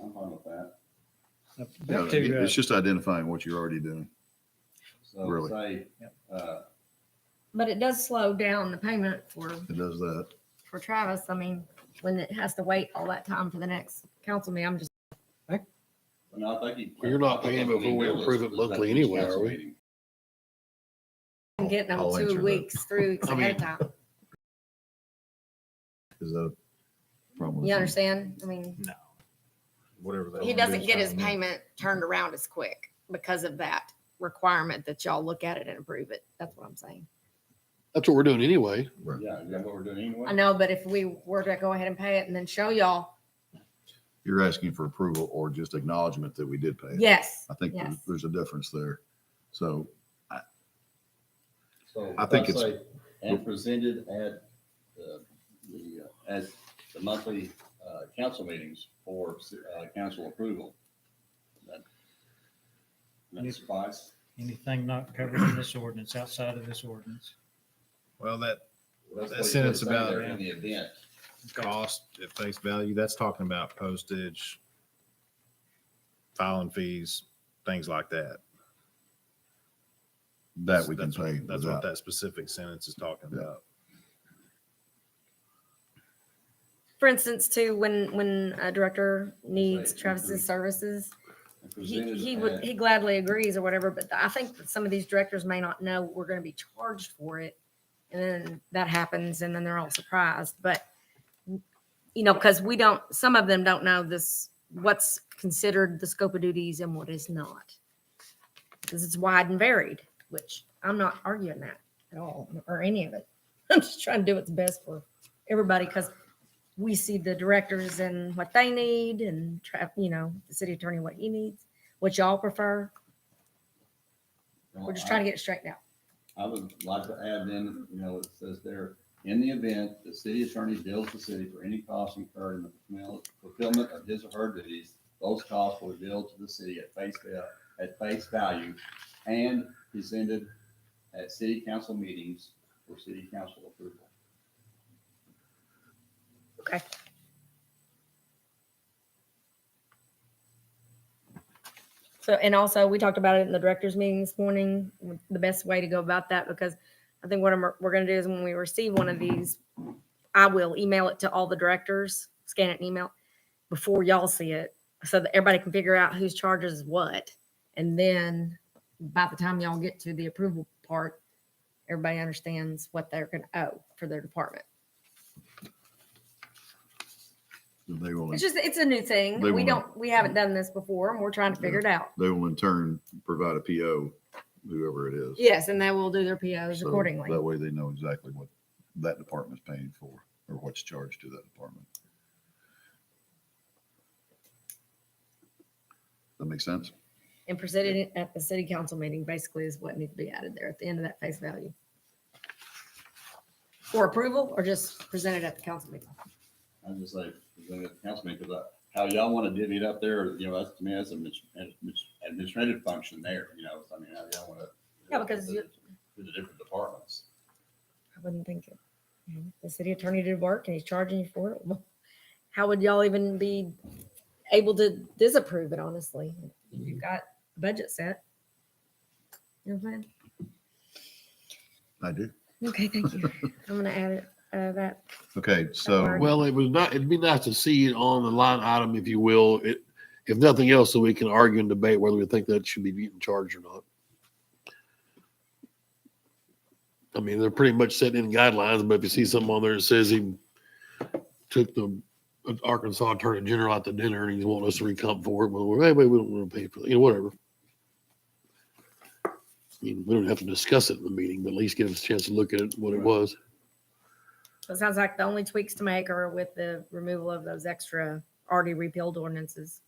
I'm fine with that. Yeah, Back to, it's just identifying what you're already doing. So Really? say, But it does slow down the payment for It does that. Travis. When it has to wait all that time for the next council meeting, I'm just, no, I think You're not paying before we approve it monthly anyway, are we? getting them I'll 2 answer that. weeks, 3 weeks I ahead of mean- time. Is that a problem? with You understand? No. Whatever. they He wanna do doesn't is get his fine with me. payment turned around as quick because of that requirement that y'all look at it and approve it. That's what I'm saying. That's what we're doing anyway. Yeah, is that what we're doing anyway? I know, but if we were to go ahead and pay it and then show y'all You're asking for approval or just acknowledgement that we did pay it. Yes. I think Yes. there's a difference there. So So I think let's it's- say, and presented at as the monthly council meetings for council approval. That suffice? Anything not covered in this ordinance, outside of this ordinance. Well, that That's That what sentence you're saying about- there in the event. cost at face value, that's talking about postage, filing fees, things like that. that we can That's- pay That's what without. that specific sentence is talking Yeah. about. For instance, too, when a director needs Travis's services, And presented he gladly agrees or whatever, but I think that some of these directors may not know we're gonna be charged for it. And then that happens and then they're all surprised, but because some of them don't know what's considered the scope of duties and what is not. Because it's wide and varied, which I'm not arguing that at all, or any of it. I'm just trying to do what's best for everybody, because we see the directors and what they need and, the city attorney, what he needs, what y'all prefer. We're just trying to get it straightened out. I would like to add in, it says there, in the event the city attorney bills the city for any costs incurred in the fulfillment of his or her duties, those costs will be billed to the city at face value and presented at city council meetings for city council approval. Okay. So, and also, we talked about it in the directors meeting this morning, the best way to go about that, because I think what we're gonna do is when we receive one of these, I will email it to all the directors, scan it and email before y'all see it, so that everybody can figure out whose charges what. And then by the time y'all get to the approval part, everybody understands what they're gonna owe for their department. They will, It's a new thing. They We haven't done this before, and we're trying to figure it out. they will in turn provide a PO, whoever it is. Yes, and they will do their POs So accordingly. That way they know exactly what that department's paying for or what's charged to that department. That make sense? And presented it at the city council meeting basically is what needs to be added there at the end of that face value. For approval, or just presented at the council meeting? I just say, presented at the council meeting, because how y'all want to divvy it up there, that's, to me, that's an administrative function there, I mean, how y'all want to. Yeah, because To the different departments. I wouldn't think it. The city attorney did work and he's charging you for it. Well, how would y'all even be able to disapprove it, honestly? You've got a budget set. You know what I'm saying? I do. Okay, thank you. I'm gonna add it, that. Okay, so Well, it'd be nice to see it on the line item, if you will. If nothing else, so we can argue and debate whether we think that should be getting charged or not. I mean, they're pretty much setting in guidelines, but if you see something on there that says he took the Arkansas Attorney General out to dinner and he's wanting us to recomp for it, well, hey, we don't want to pay for it, whatever. I mean, we don't have to discuss it in the meeting, but at least give us a chance to look at it, what it was. So it sounds like the only tweaks to make are with the removal of those extra already repealed ordinances.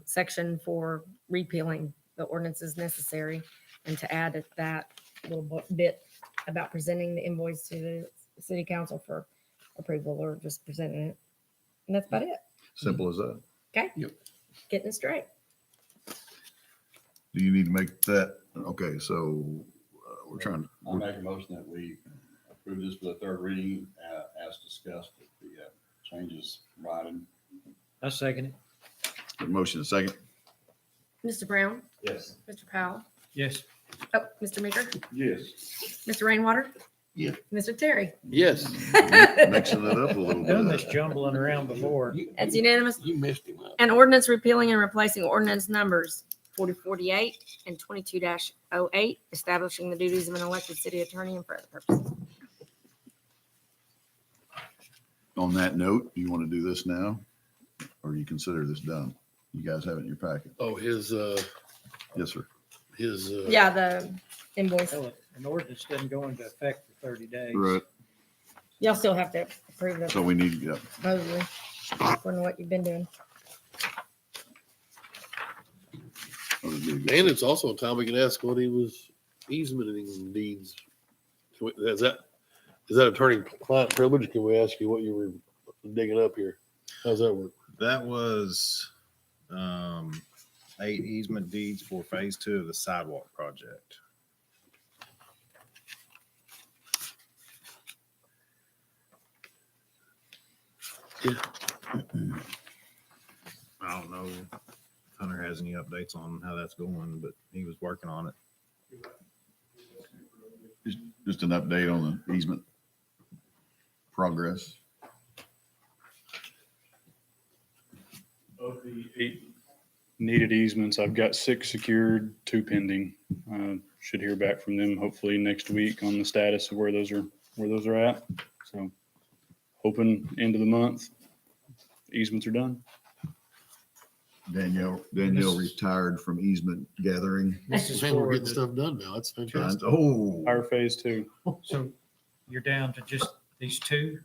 Section for repealing the ordinances necessary, and to add that little bit about presenting the invoice to the city council for approval, or just presenting it. And that's about it. simple as that. Okay? Yep. Getting it straight. Do you need to make that? Okay, so we're trying I to, make a motion that we approve this for the third reading, as discussed with the changes provided. I second it. the motion a second. Mr. Brown, Yes. Mr. Powell, Yes. oh, Mr. Meeker, Yes. Mr. Rainwater. Yeah. Mr. Terry. Yes. Mixing it up a little Done bit. this jumbling around before. That's unanimous. You missed him out. An ordinance repealing and replacing ordinance numbers 4048 and 22-08, establishing the duties of an elected city attorney and for other purposes. On that note, do you want to do this now? Or you consider this done? You guys have it in your packet? Oh, his, Yes, sir. Yeah, the invoice. Well, an ordinance doesn't go into effect for 30 days. Right. Y'all still have to approve So it, we need, yeah. supposedly, according to what you've been doing. That'd be a good And it's also a time we can ask what he was easementing deeds. Is that attorney-client privilege? Can we ask you what you were digging up here? How's that work? That was 8 easement deeds for phase 2 of the sidewalk project. I don't know if Hunter has any updates on how that's going, but he was working on it. Just an update on the easement progress. Of the 8 needed easements, I've got 6 secured, 2 pending. Should hear back from them hopefully next week on the status of where those are at. So hoping end of the month, easements are done. Danielle retired from easement gathering. This is Man, we're for getting the- stuff done now. That's fantastic. Oh, Fire phase 2, So you're down to just these 2?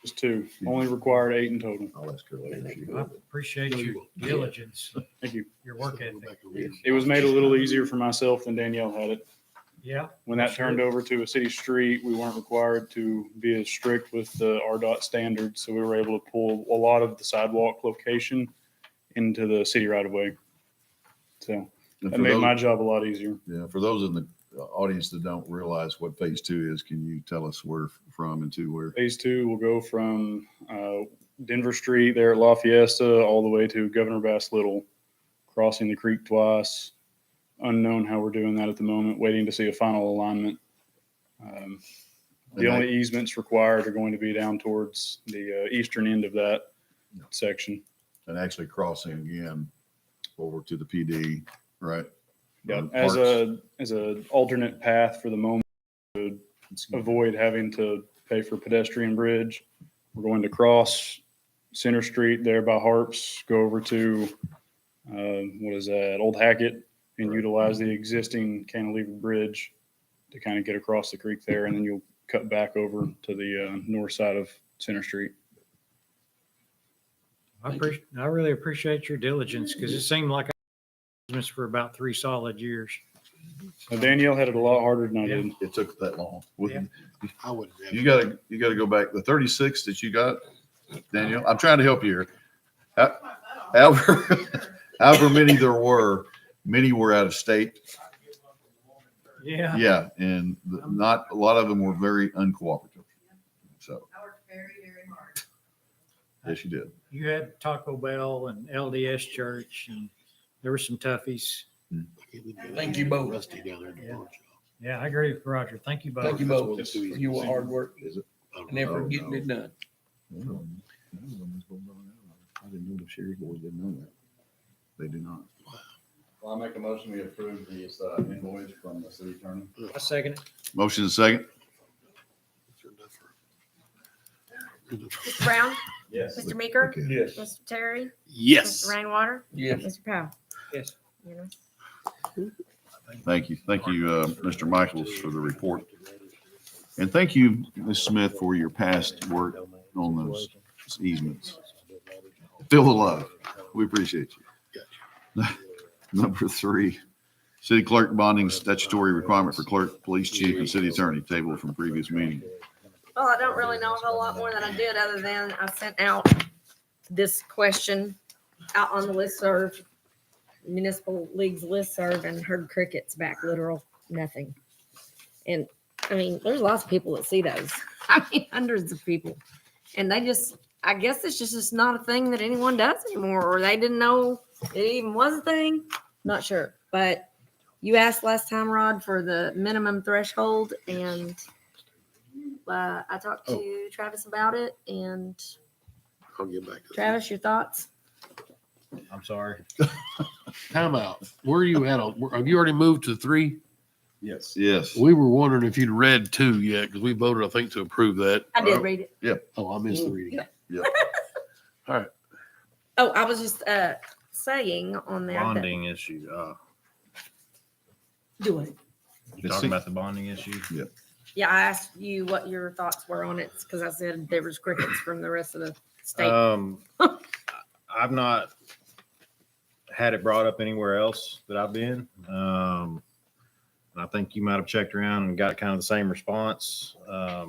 just 2. Only required 8 in total. I'll ask her later. I appreciate your diligence, Thank you. your work ethic. It was made a little easier for myself than Danielle had it. Yeah, When that turned over to a city street, we weren't required to be as strict with the RDOT standards. So we were able to pull a lot of the sidewalk location into the city right of way. So And that for made those- my job a lot easier. Yeah, for those in the audience that don't realize what phase 2 is, can you tell us where from and to where? Phase 2 will go from Denver Street there at La Fiesta all the way to Governor Bass Little, crossing the creek twice. Unknown how we're doing that at the moment, waiting to see a final alignment. The only easements required are going to be down towards the eastern end of that section. And actually crossing again over to the PD, right? Yeah, Parks. as a alternate path for the moment to avoid having to pay for pedestrian bridge. We're going to cross Center Street there by Harps, go over to, what is that, Old Hackett, and utilize the existing cantilever bridge to kind of get across the creek there, and then you'll cut back over to the north side of Center Street. I really appreciate your diligence because it seemed like I was for about 3 solid years. Danielle had it a lot harder than I did. It took that long. Yeah. I wouldn't. have You it. gotta go back. The 36 that you got, Danielle, I'm trying to help you here. However many there were, many were out of state. Yeah. Yeah, and not, a lot of them were very uncooperative. So, I worked very, very hard. yes, you did. You had Taco Bell and LDS Church, and there were some toughies. Thank you both. Rusty down there. Yeah. Yeah, I agree with Roger. Thank you both. Thank you both for your hard work Is it? and effort getting it done. I didn't know the sheriff board didn't know that. They do not. Well, I make a motion, we approve this invoice from the city attorney. I second it. Motion is second. Mr. Brown? Yes. Mr. Meeker? Yes. Mr. Terry? Yes. Mr. Rainwater? Yes. Mr. Powell? Yes. Unanimous. Thank you. Thank you, Mr. Michaels, for the report. And thank you, Ms. Smith, for your past work on those easements. Feel the love. We appreciate you. Number 3, city clerk bonding statutory requirement for clerk, police chief, and city attorney, table from previous meeting. Well, I don't really know a whole lot more than I did, other than I sent out this question out on the listserv, municipal league's listserv, and heard crickets back, literal nothing. And I mean, there's lots of people that see those. I mean, hundreds of people. And they just, I guess it's just not a thing that anyone does anymore, or they didn't know it even was a thing. Not sure. But you asked last time, Rod, for the minimum threshold, and I talked to Travis about it. And I'll get back to that. Travis, your thoughts? I'm sorry. Time out. Where are you at? Have you already moved to 3? Yes. Yes. We were wondering if you'd read 2 yet, because we voted, I think, to approve that. I did read it. Oh, I missed the reading. Oh, I was just saying on there that Bonding issue. do it. You talking about the bonding issue? Yeah, I asked you what your thoughts were on it because I said there was crickets from the rest of the state. I've not had it brought up anywhere else that I've been. And I think you might have checked around and got kind of the same response. I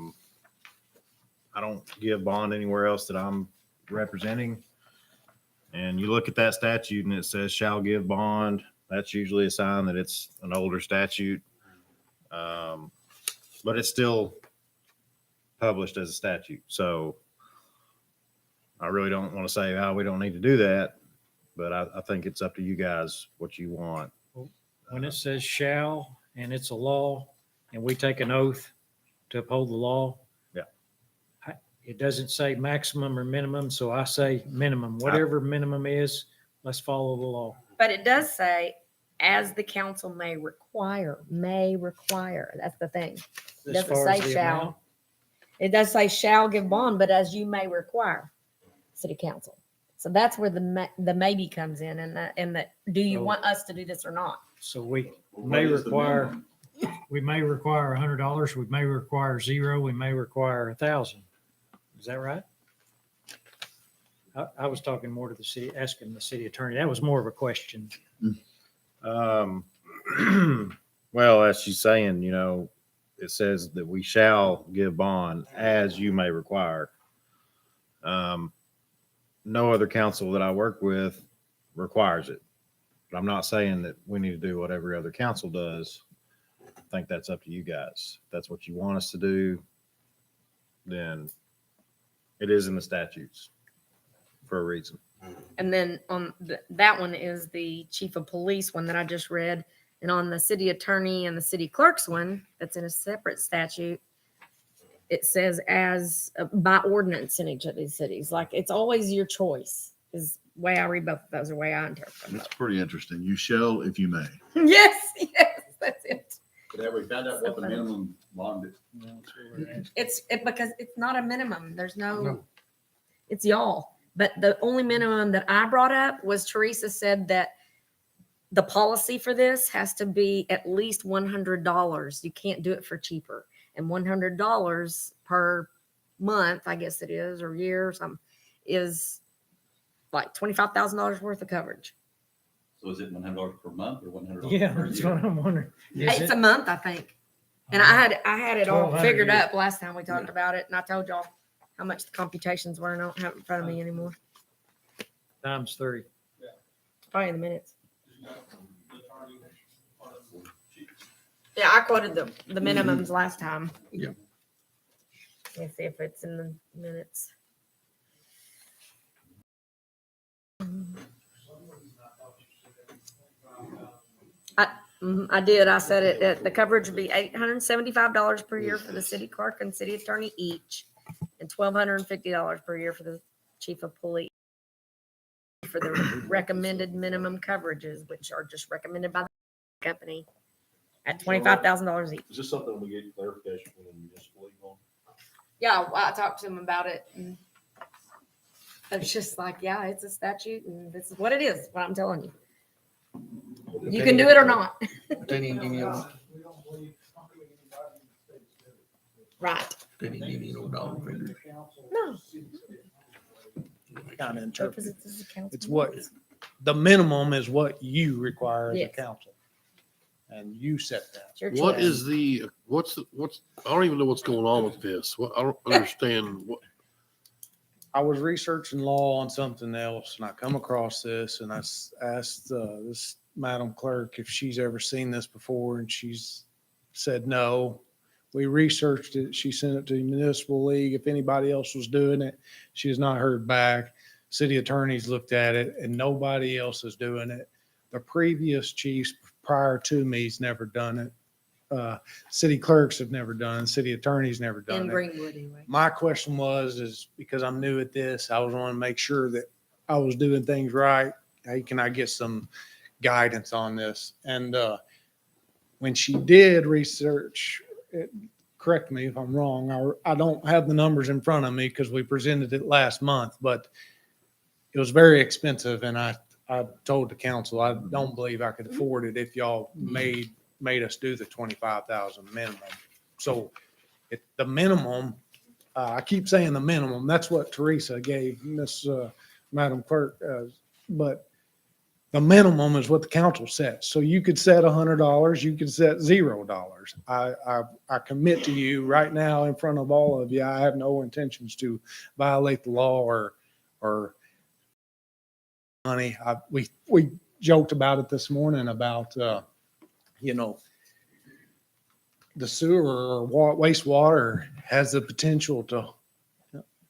don't give bond anywhere else that I'm representing. And you look at that statute and it says shall give bond. That's usually a sign that it's an older statute. But it's still published as a statute. So I really don't want to say, oh, we don't need to do that. But I think it's up to you guys what you want. When it says shall and it's a law and we take an oath to uphold the law. Yeah. It doesn't say maximum or minimum. So I say minimum, whatever minimum is, let's follow the law. But it does say, as the council may require. That's the thing. It As doesn't far as say the shall. amount. It does say shall give bond, but as you may require, city council. So that's where the maybe comes in, and that do you So- want us to do this or not? So we Well, may what is the require, minimum? we may require $100. We may require 0. We may require 1,000. Is that right? I was talking more to the city, asking the city attorney. That was more of a question. Well, as she's saying, it says that we shall give bond as you may require. No other council that I work with requires it. But I'm not saying that we need to do what every other council does. I think that's up to you guys. If that's what you want us to do, then it is in the statutes for a reason. And then on that one is the chief of police one that I just read. And on the city attorney and the city clerk's one, that's in a separate statute, it says as by ordinance in each of these cities. Like it's always your choice is the way I read both of those, the way I interpret them. That's pretty interesting. You shall if you may. Yes, that's it. But have we found out what the minimum bond is? It's because it's not a minimum. There's no. It's y'all. But the only minimum that I brought up was Teresa said that the policy for this has to be at least $100. You can't do it for cheaper. And $100 per month, I guess it is, or year or something, is like $25,000 worth of coverage. So is it $100 per month or $100 Yeah, per that's year? what I'm wondering. Is It's it- a month, I think. And I had it all 1,200 figured a year. up last time we talked about it, and I told y'all how much the computations were, and I don't have it in front of me anymore. Times 3. Probably in the minutes. Yeah, I quoted the minimums last time. Yeah. Let's see if it's in the minutes. I did. I said it. The coverage would be $875 per year for the city clerk and city attorney each, and $1,250 per year for the chief of police. For the recommended minimum coverages, which are just recommended by the company, at $25,000 each. Is this something we get clarification from the municipal league on? Yeah, I talked to him about it, and it's just like, yeah, it's a statute, and this is what it is. What I'm telling you, you can do it or not. They didn't give me no, Right? they didn't give me no dollar figure. No. Kind of interpret. It's what, the minimum is what you require as a Yes. council. And you set that. It's your What choice. is what's, I don't even know what's going on with this. I don't understand what, I was researching law on something else and I come across this and I asked this Madam Clerk if she's ever seen this before and she's said no. We researched it. She sent it to the municipal league. If anybody else was doing it, she has not heard back. City attorneys looked at it and nobody else is doing it. The previous chiefs prior to me's never done it. City clerks have never done it. City attorneys never In done it. Greenwood, anyway. My question is because I'm new at this, I was wanting to make sure that I was doing things right. Hey, can I get some guidance on this? And when she did research, correct me if I'm wrong, I don't have the numbers in front of me because we presented it last month, but it was very expensive. And I told the council, I don't believe I could afford it if y'all made us do the 25,000 minimum. So the minimum, I keep saying the minimum, that's what Teresa gave Miss Madam Clerk, but The minimum is what the council sets. So you could set $100, you could set $0. I commit to you right now in front of all of you, I have no intentions to violate the law or money. We joked about it this morning about, the sewer or wastewater has the potential to,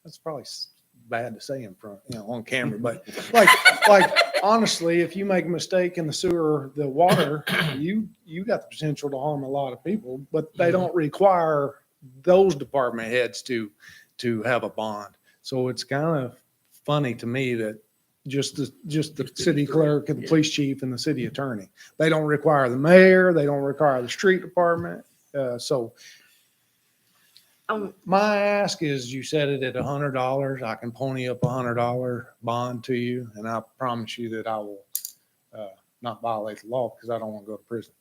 that's probably bad to say in front, on camera, but like honestly, if you make a mistake in the sewer, the water, you got the potential to harm a lot of people, but they don't require those department heads to have a bond. So it's kind of funny to me that just the city clerk and the police chief and the city attorney, they don't require the mayor, they don't require the street department. So my ask is you set it at $100. I can pony up $100 bond to you, and I promise you that I will not violate the law because I don't want to go to prison.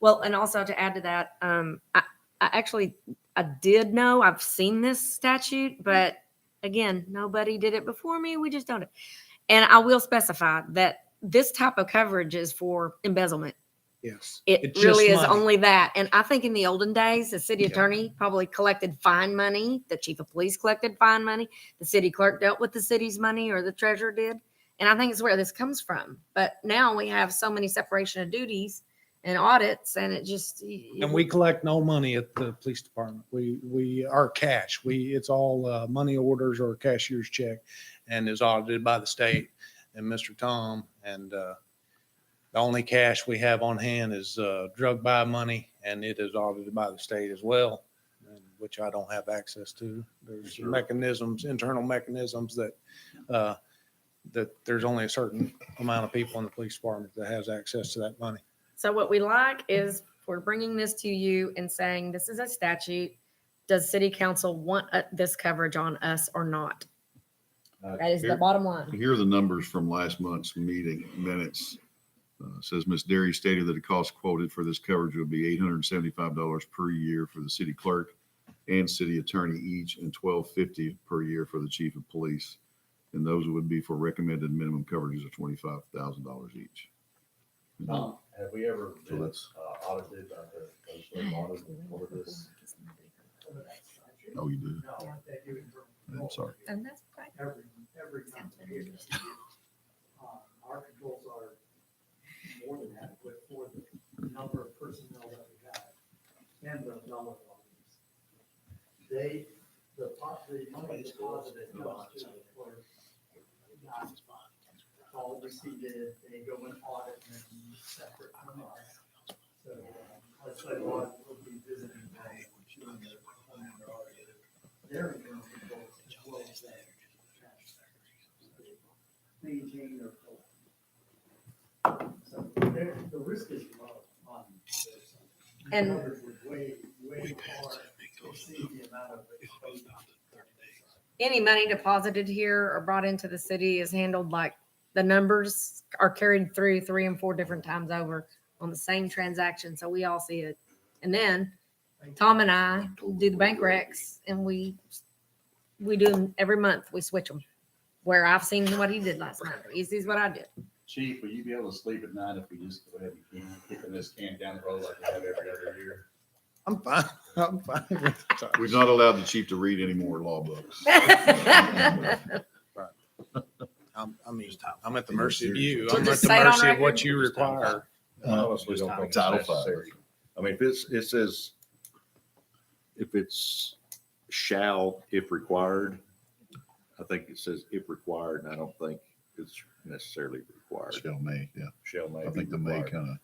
Well, and also to add to that, I did know, I've seen this statute, but again, nobody did it before me. We just don't. And I will specify that this type of coverage is for embezzlement. Yes. It It's really just is money. only that. And I think in the olden days, the city attorney probably collected fine money. The chief of police collected fine money. The city clerk dealt with the city's money, or the treasurer did. And I think it's where this comes from. But now we have so many separation of duties and audits, and it just. And we collect no money at the police department. We are cash. It's all money orders or cashier's check, and is audited by the state and Mr. Tom. And the only cash we have on hand is drug buy money, and it is audited by the state as well, which I don't have access to. There's mechanisms, internal mechanisms that there's only a certain amount of people in the police department that has access to that money. So what we like is we're bringing this to you and saying, this is a statute. Does city council want this coverage on us or not? That is the bottom line. Here are the numbers from last month's meeting minutes. Says Ms. Derry stated that the cost quoted for this coverage would be $875 per year for the city clerk and city attorney each, and $1,250 per year for the chief of police. And those would be for recommended minimum coverages of $25,000 each. Have we ever So been that's- audited by the legislative audit for this? Oh, you do? I'm sorry. And that's right. Every company. Our controls are more than adequate for the number of personnel that we have and the dollar volumes. The money deposited comes to the clerk, not all receipted, they go and audit and separate from us. So, let's say audit will be visiting them, doing their audit. Their internal controls as well as that. Maintain their flow. So the risk is low on this. And- Coverage would way far exceed the amount of exposure. Any money deposited here or brought into the city is handled like the numbers are carried through 3 and 4 different times over on the same transaction. So we all see it. And then Tom and I do the bank recs, and we do them every month. We switch them where I've seen what he did last month. He sees what I did. Chief, will you be able to sleep at night if we just go ahead and keep kicking this can down the road like we have every other year? I'm fine. I'm fine with it. We've not allowed the chief to read any more law books. I'm at the mercy of you. So I'm at just the say it on mercy of record? what you require. Honestly, don't think it's Title V. necessary. I mean, it says, if it's shall, if required, I think it says if required, and I don't think it's necessarily required. Shall may, yeah. Shall may. I think the may kind of.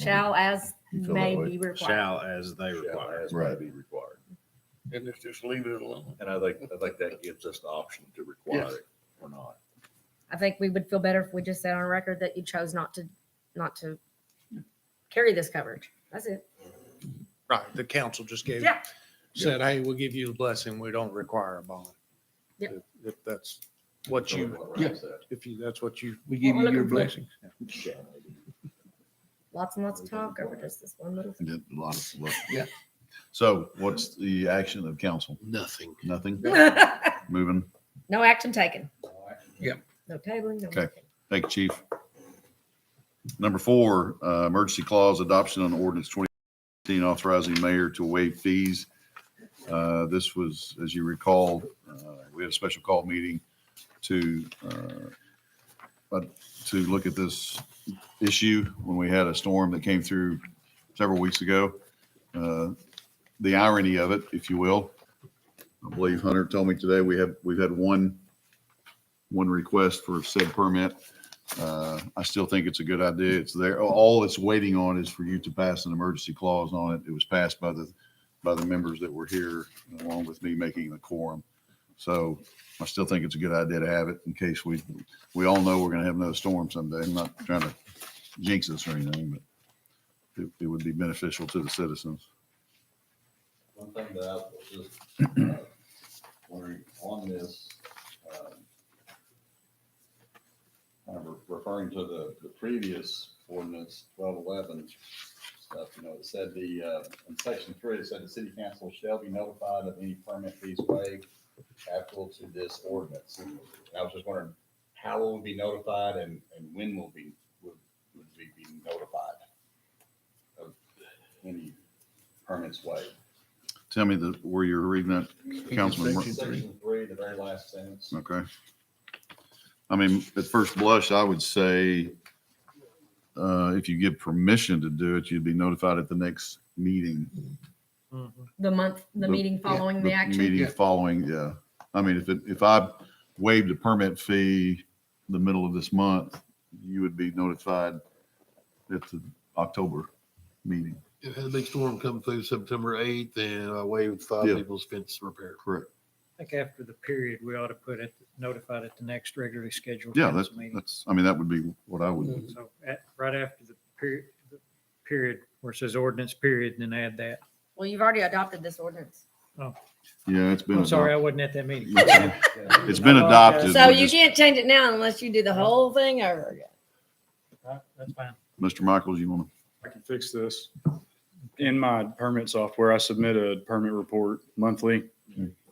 Shall as You feel may that way? be required. Shall as they Shall require. as may Right. be required. And let's just leave it alone. And I think that gives us the option to require it or not. I think we would feel better if we just said on record that you chose not to carry this coverage. That's it. Right. The council just Yeah. said, hey, we'll give you the blessing. We don't require a bond. Yep. If that's what you, that's what you, We give Well, you we're your looking for- blessing. Shall may be. Lots and lots of talk over just this one little thing. Did a lot of. Yeah. So what's the action of council? Nothing. Nothing? Moving. No action taken. Yep. No tabling, no Okay. nothing. Thank you, chief. Number 4, emergency clause adoption on ordinance 2018 authorizing mayor to waive fees. This was, as you recall, we had a special call meeting to look at this issue when we had a storm that came through several weeks ago. The irony of it, if you will, I believe Hunter told me today we've had one request for said permit. I still think it's a good idea. It's there. All it's waiting on is for you to pass an emergency clause on it. It was passed by the members that were here, along with me making the quorum. So I still think it's a good idea to have it in case we all know we're going to have another storm someday. I'm not trying to jinx us or anything, but it would be beneficial to the citizens. One thing that I was just wondering on this, kind of referring to the previous ordinance, 1211 stuff, it said in section 3, it said the city council shall be notified of any permit fees waived applicable to this ordinance. And I was just wondering, how will we be notified and when would we be notified of any permits waived? Tell me where you're reading that, Councilman. Section 3, the very last sentence. Okay. I mean, at first blush, I would say if you give permission to do it, you'd be notified at the next meeting. The meeting following the action. Meeting following, yeah. I mean, if I waived a permit fee the middle of this month, you would be notified at the October meeting. It had a big storm come through September 8th and I waived 5 Yeah. people's fence repair. Correct. I think after the period, we ought to put it, notified at the next regularly scheduled Yeah, council meeting. I mean, that would be what I would do. So right after the period where it says ordinance period, and then add that. Well, you've already adopted this ordinance. Yeah, it's been. I'm sorry, I wasn't at that meeting. It's been adopted. So We're you just- can't change it now unless you do the whole thing over again. That's fine. Mr. Michaels, you want I can fix this. In my permit software, I submit a permit report monthly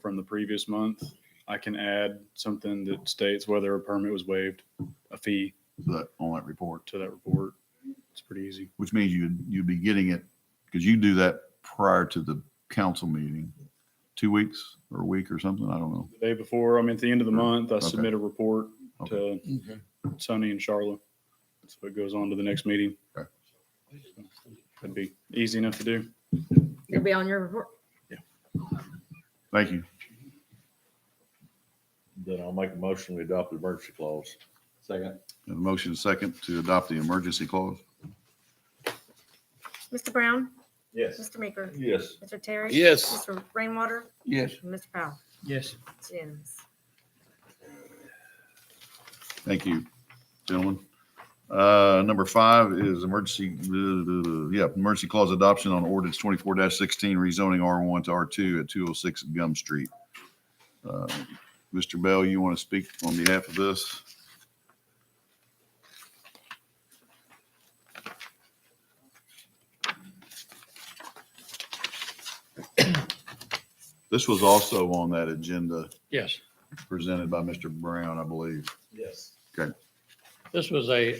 from the previous month. I can add something that states whether a permit was waived, a fee on that report? to that report. It's pretty easy. Which means you'd be getting it, because you do that prior to the council meeting, 2 weeks or a week or something, I don't know. The day before, at the end of the month, I Okay. submit a report Okay. to Sonny and Charlotte. So it goes on to the next meeting. Okay. That'd be easy enough to do. It'll be on your report. Thank you. Then I'll make a motion to adopt the emergency clause. Second. And a motion second to adopt the emergency clause. Mr. Brown? Yes. Mr. Meeker? Yes. Mr. Terry? Yes. Mr. Rainwater? Yes. And Mr. Powell? Yes. It's unanimous. Thank you, gentlemen. Number 5 is emergency clause adoption on ordinance 24-16, rezoning R1 to R2 at 206 Gum Street. Mr. Bell, you want to speak on behalf of this? This was also on that agenda Yes, presented by Mr. Brown, I believe. Yes. Okay. this was a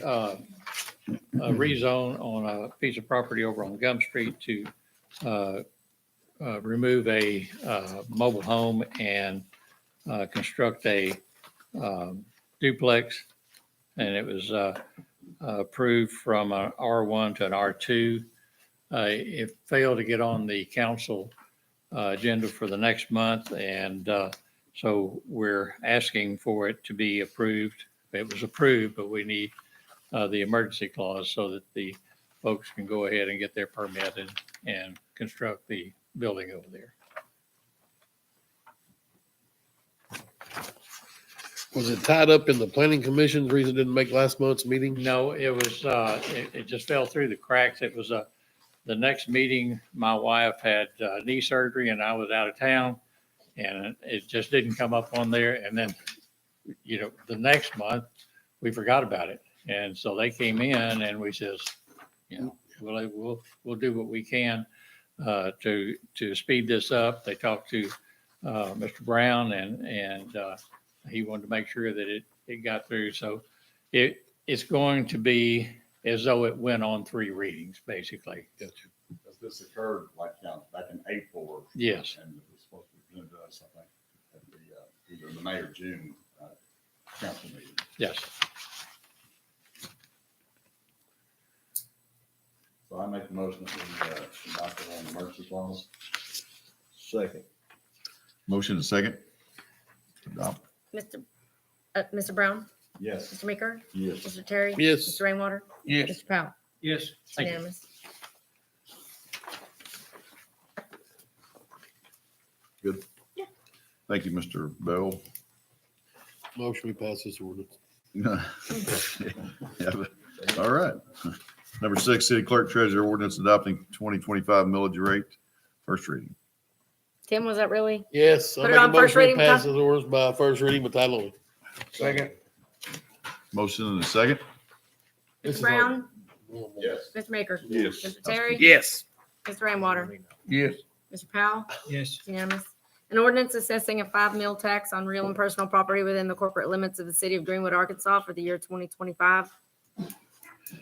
rezone on a piece of property over on Gum Street to remove a mobile home and construct a duplex. And it was approved from an R1 to an R2. It failed to get on the council agenda for the next month. And so we're asking for it to be approved. It was approved, but we need the emergency clause so that the folks can go ahead and get their permit and construct the building over there. Was it tied up in the planning commission, the reason it didn't make last month's meeting? No, it was, it just fell through the cracks. It was the next meeting, my wife had knee surgery and I was out of town and it just didn't come up on there. And then, the next month we forgot about it. And so they came in and we says, we'll do what we can to speed this up. They talked to Mr. Brown and he wanted to make sure that it got through. So it's going to be as though it went on 3 readings, basically. Gotcha. Because this occurred like, back in April or. Yes. And it was supposed to be presented to us, I think, at the, either the May or June, council meeting. Yes. So I make the motion that we, adopt it on emergency clause. Second. Motion and second. Adopt. Mr. Brown, Yes. Mr. Meeker, Yes. Mr. Terry. Yes. Mr. Rainwater, Yes. Mr. Powell. Yes. It's Thank you. unanimous. Good. Yeah. Thank you, Mr. Bell. Motion we pass this ordinance. Yeah, but- all right. Number 6, city clerk treasurer ordinance adopting 2025 millage rate. First reading. Tim, was that really? Yes. I Put it make a on first motion we reading, pass Tom. this ordinance by first reading by title only. Second. Motion and a second. This Mr. is Brown, Yes. Mr. Maker. Yes. Mr. Terry. Yes. Mr. Rainwater, Yes. Mr. Powell. Yes. It's unanimous. An ordinance assessing a 5 mil tax on real and personal property within the corporate limits of the city of Greenwood, Arkansas for the year 2025.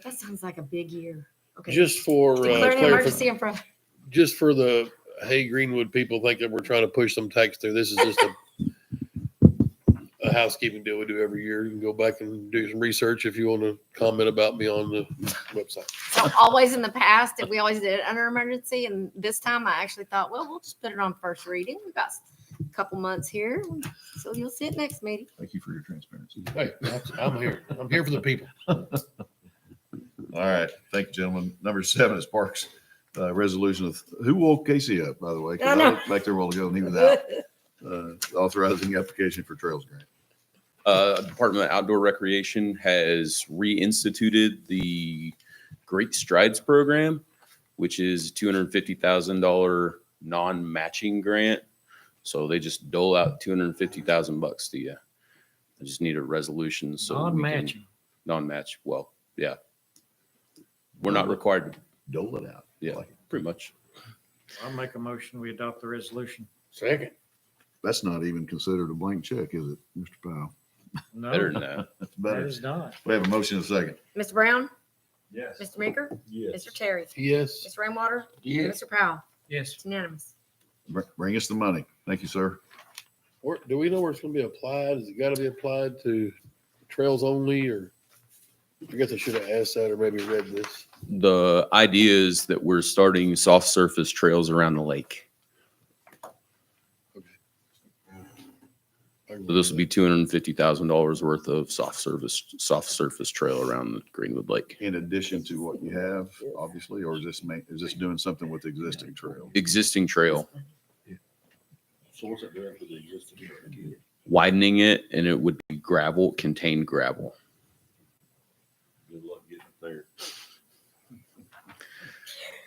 That sounds like a big year. Okay. Just for, Declare an emergency in front. just for the, hey, Greenwood people think that we're trying to push some tax through. This is just a housekeeping deal we do every year. You can go back and do some research if you want to comment about me on the website. So always in the past, we always did it under emergency, and this time I actually thought, well, we'll just put it on first reading. We've got a couple months here, so you'll see it next meeting. Thank you for your transparency. Hey, I'm here. I'm here for the people. All right. Thank you, gentlemen. Number 7 is Parks resolution of, who woke Casey up, by the way? 'Cause I know. I looked back there a while ago and he was out. Authorizing application for Trails Grant. Department of Outdoor Recreation has reinstituted the Great Strides program, which is $250,000 non-matching grant. So they just dole out $250,000 to you. I just need a resolution. So we can- Non-matching. Non-match. Well, yeah. We're not required to, Dole it out. yeah, pretty much. I'll make a motion. We adopt the resolution. Second. That's not even considered a blank check, is it, Mr. Powell? No, Better than that. That's that better. is not. We have a motion and a second. Mr. Brown, Yes. Mr. Meeker, Yes. Mr. Terry, Yes. Mr. Rainwater, Yes. Mr. Powell. Yes. It's unanimous. Bring us the money. Thank you, sir. Where, do we know where it's going to be applied? Has it got to be applied to trails only, or I guess I should have asked that or maybe read this. The idea is that we're starting soft surface trails around the lake. So this will be $250,000 worth of soft surface trail around the Greenwood Lake. In addition to what you have, obviously, or is this doing something with existing trails? Existing trail, So what's it doing for the existing? widening it, and it would be gravel, contained gravel. Good luck getting it there.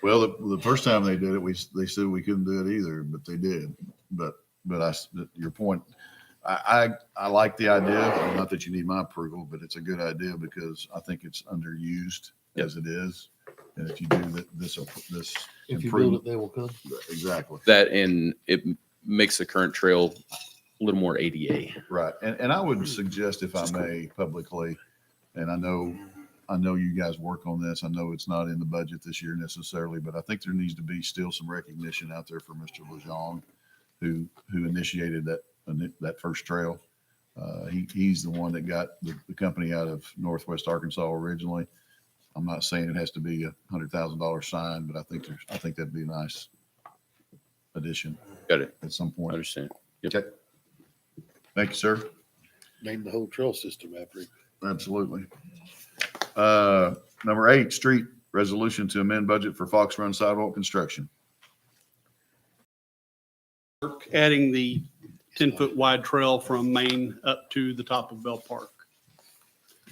Well, the first time they did it, they said we couldn't do it either, but they did. But your point, I like the idea, not that you need my approval, but it's a good idea because I think it's underused as it is. And if you do this If you build it, they will come. Exactly. That, and it makes the current trail a little more ADA. Right. And I would suggest, if I may, publicly, and I know you guys work on this. I know it's not in the budget this year necessarily, but I think there needs to be still some recognition out there for Mr. Lejeune, who initiated that first trail. He's the one that got the company out of Northwest Arkansas originally. I'm not saying it has to be $100,000 sign, but I think that'd be a nice addition Got it. at some point. Understand. Yep. Okay. Thank you, sir. Name the whole trail system after it. Absolutely. Number 8, street resolution to amend budget for Fox Run sidewalk construction. Adding the 10-foot wide trail from Main up to the top of Bell Park.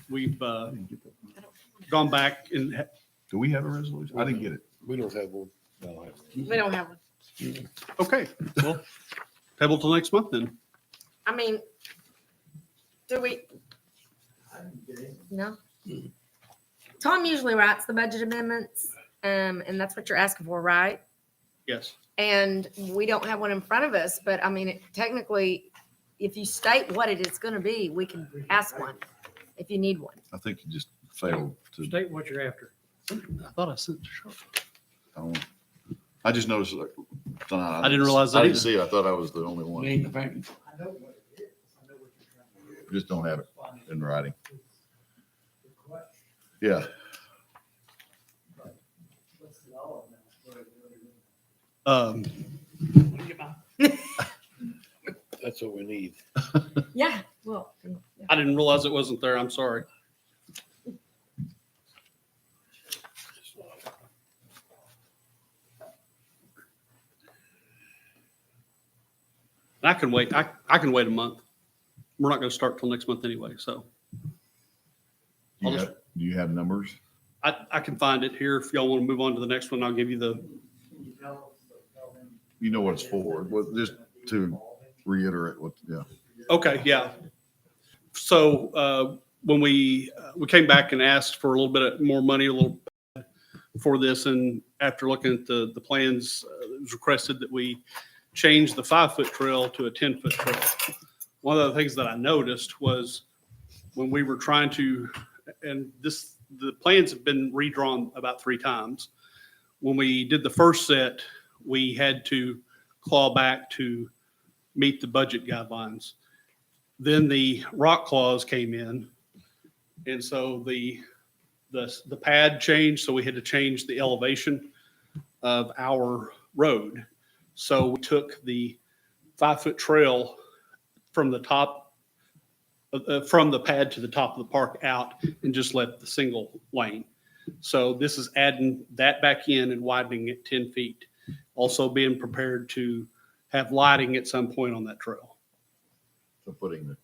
We've gone back and Do we have a resolution? I didn't get it. We don't have one. We don't have one. okay, well, table till next month then. I mean, do we? No. Tom usually writes the budget amendments, and that's what you're asking for, right? Yes. And we don't have one in front of us, but I mean, technically, if you state what it is going to be, we can ask one if you need one. I think you just failed to, State what you're after. I thought I sent it to Charlotte. I don't know. I just noticed like, tonight. I didn't realize that I didn't either. see it. I thought I was the only one. Ain't the thing. Just don't have it in writing. Yeah. Um, That's what we need. Yeah, well, yeah. I didn't realize it wasn't there. I'm sorry. I can wait. I can wait a month. We're not going to start till next month anyway. So Do you have numbers? I can find it here. If y'all want to move on to the next one, I'll give you the, You know what it's for. Well, just to reiterate what, yeah. okay, yeah. So when we came back and asked for a little bit of more money, a little for this, and after looking at the plans, it was requested that we change the 5-foot trail to a 10-foot trail. One of the things that I noticed was when we were trying to, and the plans have been redrawn about 3 times. When we did the first set, we had to claw back to meet the budget guidelines. Then the rock clause came in. And so the pad changed, so we had to change the elevation of our road. So we took the 5-foot trail from the top, from the pad to the top of the park out and just left the single lane. So this is adding that back in and widening it 10 feet. Also being prepared to have lighting at some point on that trail. So putting the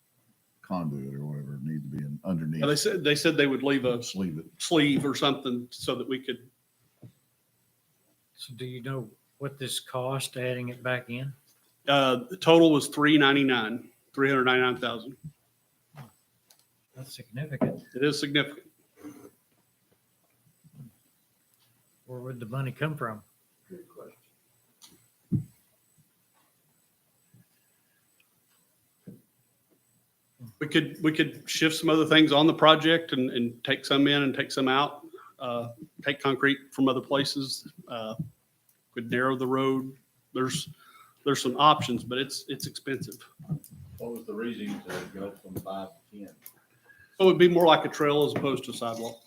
conduit or whatever need to be in underneath. Now, they said they would leave a Sleeve it. sleeve or something so that we could. So do you know what this cost, adding it back in? The total was $399,000. That's significant. It is significant. Where would the money come from? Good question. We could shift some other things on the project and take some in and take some out. Take concrete from other places. Could narrow the road. There's some options, but it's expensive. What was the reason to go from 5 to 10? So it would be more like a trail as opposed to a sidewalk.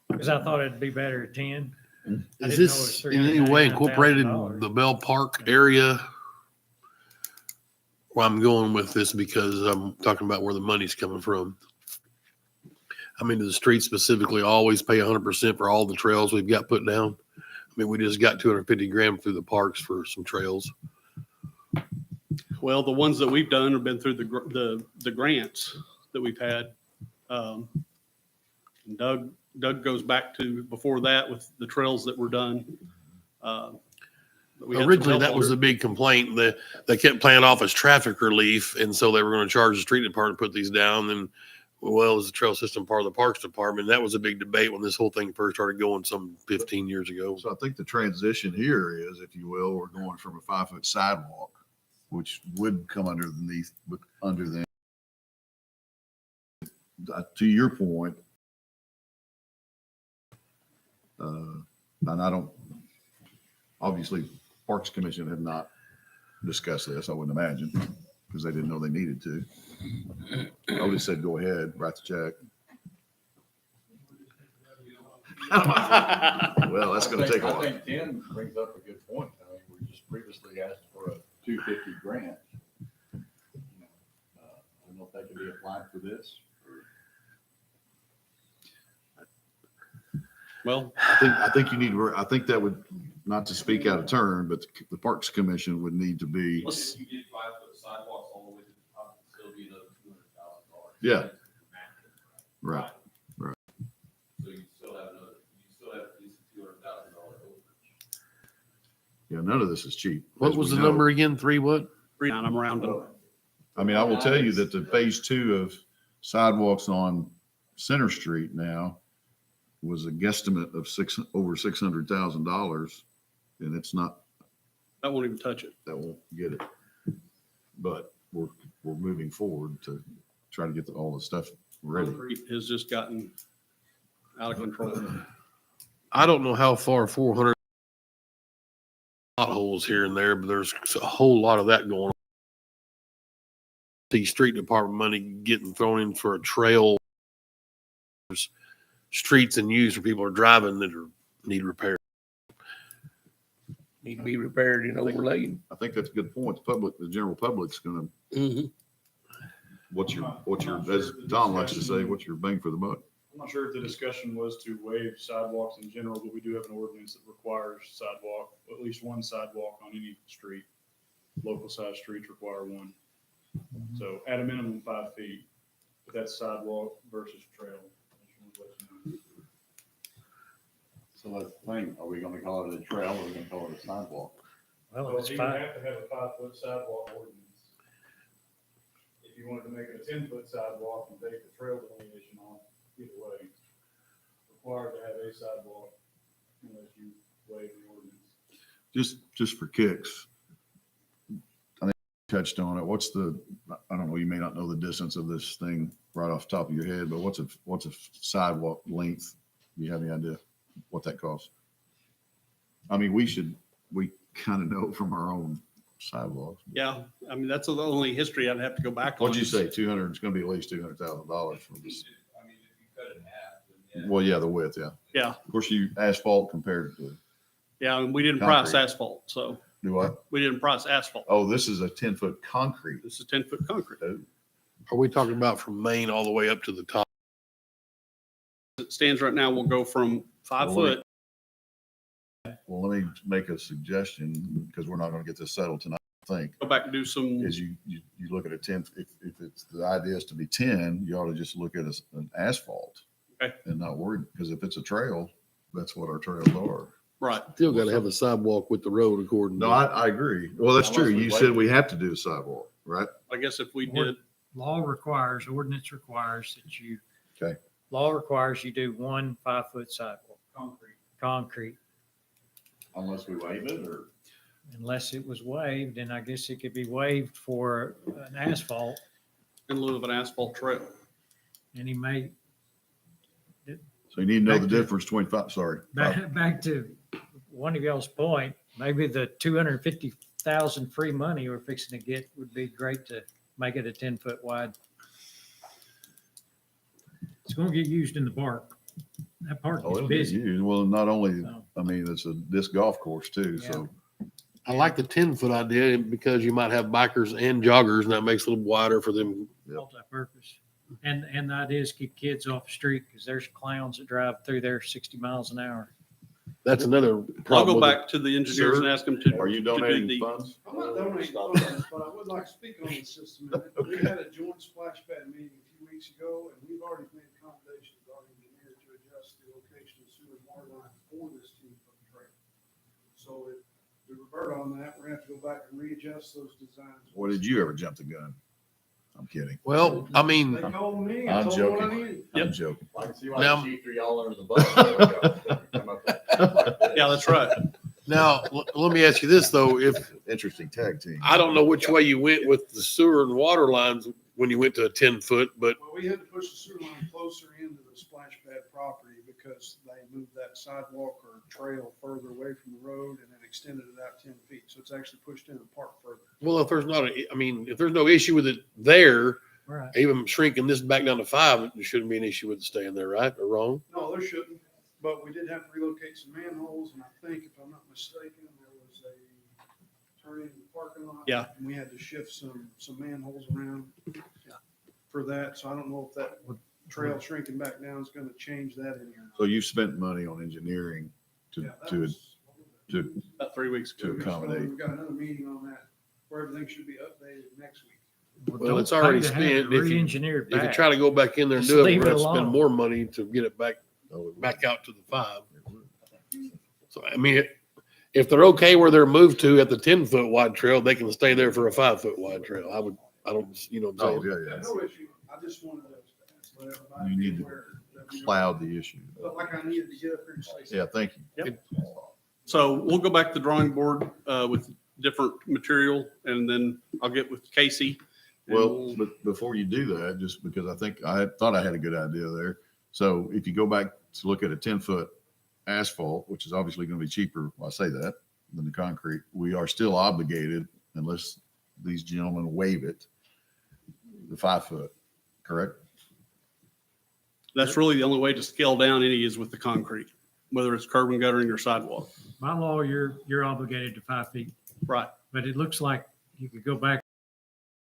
Because I thought it'd be better at 10. I Is didn't know it this was in any way incorporated in $399,000. the Bell Park area? Well, I'm going with this because I'm talking about where the money's coming from. I mean, does the street specifically always pay 100% for all the trails we've got put down? I mean, we just got 250 grand through the parks for some trails. Well, the ones that we've done have been through the grants that we've had. And Doug goes back to before that with the trails that were done. We had some Originally, help that was on the big complaint that they kept playing off as traffic relief. And so they were going to charge the street department to put these down. And well, is the trail system part of the parks department? That was a big debate when this whole thing first started going some 15 years ago. So I think the transition here is, if you will, we're going from a 5-foot sidewalk, which would come underneath, under the, to your point, and I don't, obviously, Parks Commission had not discussed this, I wouldn't imagine, because they didn't know they needed to. I would have said, go ahead, write the check. Well, that's going to take a I while. think 10 brings up a good point. I mean, we just previously asked for a 250 grant. I don't know if that could be applied for this. Well, I think you need to, I think that would, not to speak out of turn, but the Parks Commission would need to be, If you did 5-foot sidewalks all the way to the top, it'd still be another $200,000. Yeah. right. So you still have at least a $200,000 overage. Yeah, none of this is cheap. What as was we the know. number again? 3 what? I'm around. I mean, I will tell you that the phase 2 of sidewalks on Center Street now was a guesstimate of over $600,000, and it's not, That won't even touch it. that won't get it. But we're moving forward to try to get all the stuff ready. Concrete has just gotten out of control. I don't know how far 400 potholes here and there, but there's a whole lot of that going on. The street department money getting thrown in for a trail. There's streets and use where people are driving that need repair. Need to be repaired and overlaid. I think that's a good point. The general public's gonna, what's your, as Don likes to say, what's your bang for the buck? I'm not sure if the discussion was to waive sidewalks in general, but we do have an ordinance that requires sidewalk, at least one sidewalk on any street. Local size streets require one. So at a minimum 5 feet, but that's sidewalk versus trail. So that's the thing, are we gonna call it a trail or are we gonna call it a sidewalk? Well, Well, it's you would fine. have to have a 5-foot sidewalk ordinance. If you wanted to make it a 10-foot sidewalk and take the trail delineation off, either way, required to have a sidewalk unless you waive the ordinance. Just for kicks. I think you touched on it. What's the, I don't know, you may not know the distance of this thing right off the top of your head, but what's a sidewalk length? Do you have any idea what that costs? I mean, we kind of know from our own sidewalks. Yeah, I mean, that's the only history I'd have to go back on. What'd you say? 200, it's gonna be at least $200,000 for this. I mean, if you cut it in half, then Well, yeah, the width, yeah. Yeah, Of course, you asphalt compared to, yeah, and we didn't price Concrete. asphalt, so do what? we didn't price asphalt. Oh, this is a 10-foot concrete. This is 10-foot concrete. Are we talking about from Maine all the way up to the top? As it stands right now, we'll go from 5 Well, foot. Well, let me make a suggestion, because we're not gonna get this settled tonight, I think. Go back and do some, Is you look at a 10, if it's, the idea is to be 10, you ought to just look at an asphalt. Okay. And not worry, because if it's a trail, that's what our trails are. right. Still got to have a sidewalk with the road according to. No, I agree. Well, that's true. You said we have to do a sidewalk, right? I guess if we did, Law requires, ordinance requires that you. Okay. Law requires you do 1 5-foot sidewalk, concrete, unless we waive it or. unless it was waived, and I guess it could be waived for an asphalt, in lieu of an asphalt trail. and he may, So you need to know the Back to- difference between back to one of y'all's point, maybe the 250,000 free money we're fixing to get would be great to make it a 10-foot wide. It's gonna get used in the park. That park Oh, is it'll get busy. used. Well, not only, So- I mean, it's a disc golf course too, so. I like the 10-foot idea because you might have bikers and joggers and that makes it a little wider for them. Multi-purpose. And the idea is keep kids off the street because there's clowns that drive through there 60 miles an hour. That's another I'll problem. go with it. back to the engineers and ask them to. Are you to do donating the- funds? I'm not donating funds, but I would like to speak on the system. We had a joint splash pad meeting a few weeks ago, and we've already made accommodations with our engineer to adjust the location of sewer and water lines for this 10-foot trail. So if we revert on that, we're gonna have to go back and readjust those designs. Or did you ever jump the gun? I'm kidding. Well, I mean, They called me, I'm and told me what I joking. needed. I'm joking. I can see Now- why the chief threw y'all under the bus. Yeah, that's right. now, let me ask you this though, if, Interesting tag team. I don't know which way you went with the sewer and water lines when you went to a 10-foot, but Well, we had to push the sewer line closer into the splash pad property because they moved that sidewalk or trail further away from the road and then extended it out 10 feet. So it's actually pushed into the park further. well, if there's not a, I mean, if there's no issue with it there, Right. even shrinking this back down to 5, it shouldn't be an issue with it staying there, right? Or wrong? No, there shouldn't, but we did have to relocate some manholes, and I think, if I'm not mistaken, there was a turn into the parking lot. Yeah. And we had to shift some manholes around for that, so I don't know if that trail shrinking back down is gonna change that any or not. So you've spent money on engineering Yeah, that to was- About 3 weeks ago. to accommodate. We've got another meeting on that, where everything should be updated next week. Well, it's already Don't pay to have it spent. If you- Re-engineered If you back. try to go back in there and Just do it, leave we're it gonna spend alone. more money to get it back out to the 5. So, I mean, if they're okay where they're moved to at the 10-foot wide trail, they can stay there for a 5-foot wide trail. I don't, you know what I'm Oh, saying? yeah, No issue, I just wanted to let everybody You be need to aware that we yeah. don't- Cloud the issue. Felt like I needed to get up here and say something. Yeah, thank you. Yep. So we'll go back to the drawing board with different material, and then I'll get with Casey Well, but before you do that, just because I thought I had a good idea there. So if you go back to look at a 10-foot asphalt, which is obviously going to be cheaper, well, I say that, than the concrete, we are still obligated, unless these gentlemen waive it, the 5-foot, correct? That's really the only way to scale down any is with the concrete, whether it's curb and guttering or sidewalk. By law, you're obligated to 5 feet, Right. but it looks like you could go back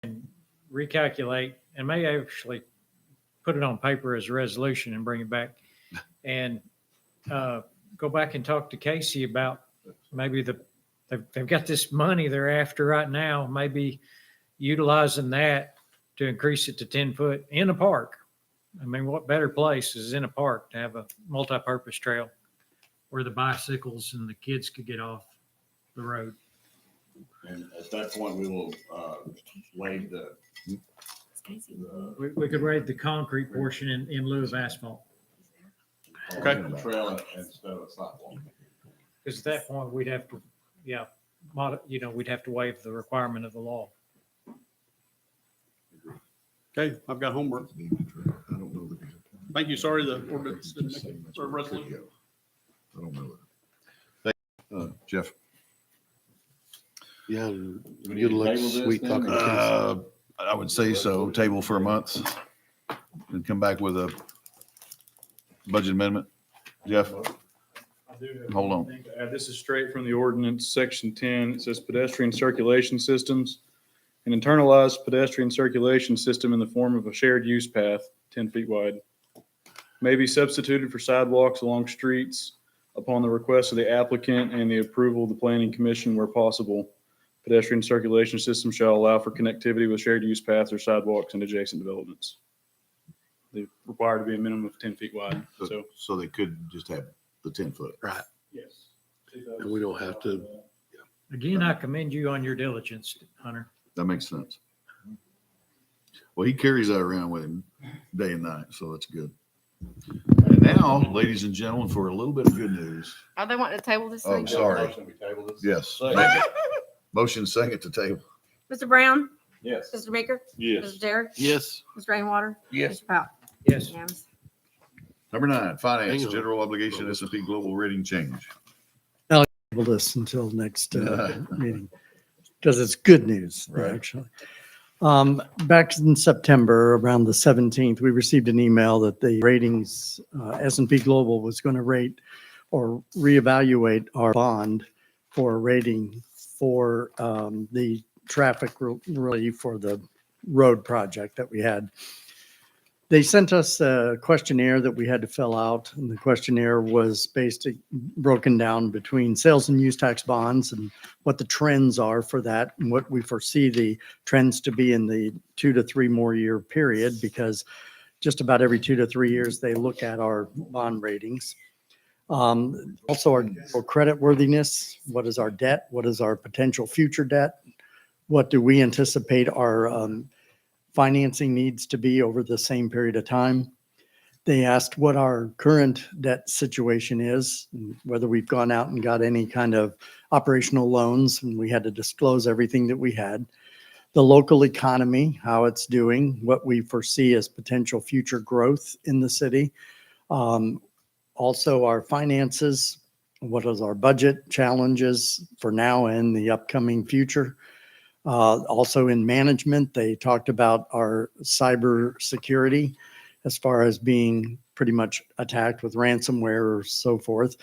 and recalculate and may actually put it on paper as a resolution and bring it back and go back and talk to Casey about maybe they've got this money they're after right now, maybe utilizing that to increase it to 10 foot in a park. I mean, what better place is in a park to have a multi-purpose trail where the bicycles and the kids could get off the road? And at that point, we will waive the. We could rate the concrete portion in lieu of asphalt. Okay. Trail instead of sidewalk. Because at that point, we'd have to, we'd have to waive the requirement of the law. Okay, I've got homework. Thank you. Sorry, the ordinance didn't make it, or resolution. I don't know that. Jeff? Yeah. need Good to luck, table this sweet then, talking. or- Casey. I would say so, table for a month and come back with a budget amendment. Jeff? I do have Hold one on. thing to add. This is straight from the ordinance, section 10. It says pedestrian circulation systems. An internalized pedestrian circulation system in the form of a shared use path, 10 feet wide, may be substituted for sidewalks along streets upon the request of the applicant and the approval of the planning commission where possible. Pedestrian circulation system shall allow for connectivity with shared use paths or sidewalks and adjacent developments. They require to be a minimum of 10 feet wide. So, So they could just have the 10-foot. Right. yes. And we don't have to, Again, I commend you on your diligence, Hunter. That makes sense. Well, he carries that around with him day and night, so that's good. And now, ladies and gentlemen, for a little bit of good news. Are they wanting to table this Oh, thing? sorry. Motion, we table this? Yes. Motion second to table. Mr. Brown? Yes. Mr. Baker? Yes. Mr. Derrick? yes. Mr. Rainwater? Yes. Mr. Powell? Yes. Unanimous. Number 9, finance, Hang on. general obligation, S&P global rating change. Table this until next meeting, because it's good news, Right. actually. Back in September, around the 17th, we received an email that the ratings, S&P Global was going to rate or reevaluate our bond for a rating for the traffic relief for the road project that we had. They sent us a questionnaire that we had to fill out, and the questionnaire was broken down between sales and use tax bonds and what the trends are for that and what we foresee the trends to be in the 2 to 3 more year period, because just about every 2 to 3 years, they look at our bond ratings. Also our credit worthiness, what is our debt? What is our potential future debt? What do we anticipate our financing needs to be over the same period of time? They asked what our current debt situation is, and whether we've gone out and got any kind of operational loans, and we had to disclose everything that we had. The local economy, how it's doing, what we foresee as potential future growth in the city. Also our finances, what is our budget challenges for now and the upcoming future. Also in management, they talked about our cyber security as far as being pretty much attacked with ransomware or so forth.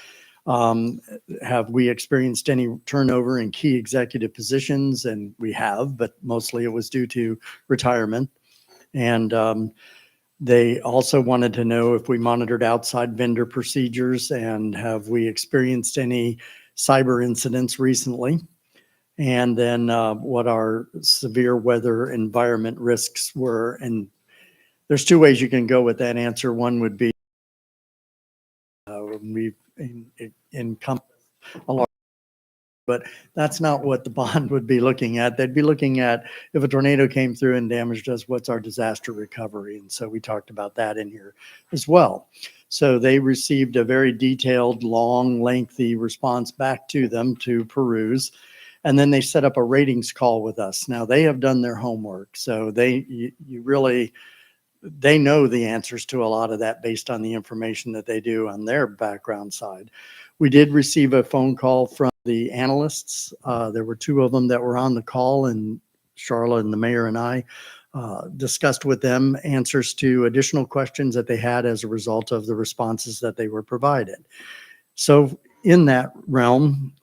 Have we experienced any turnover in key executive positions? And we have, but mostly it was due to retirement. And they also wanted to know if we monitored outside vendor procedures and have we experienced any cyber incidents recently? And then what our severe weather environment risks were. And there's 2 ways you can go with that answer. One would be we've encompassed a lot, but that's not what the bond would be looking at. They'd be looking at if a tornado came through and damaged us, what's our disaster recovery? And so we talked about that in here as well. So they received a very detailed, long, lengthy response back to them to peruse. And then they set up a ratings call with us. Now they have done their homework. So you really, they know the answers to a lot of that based on the information that they do on their background side. We did receive a phone call from the analysts. There were two of them that were on the call, and Charlotte and the mayor and I discussed with them answers to additional questions that they had as a result of the responses that they were provided. So in that realm,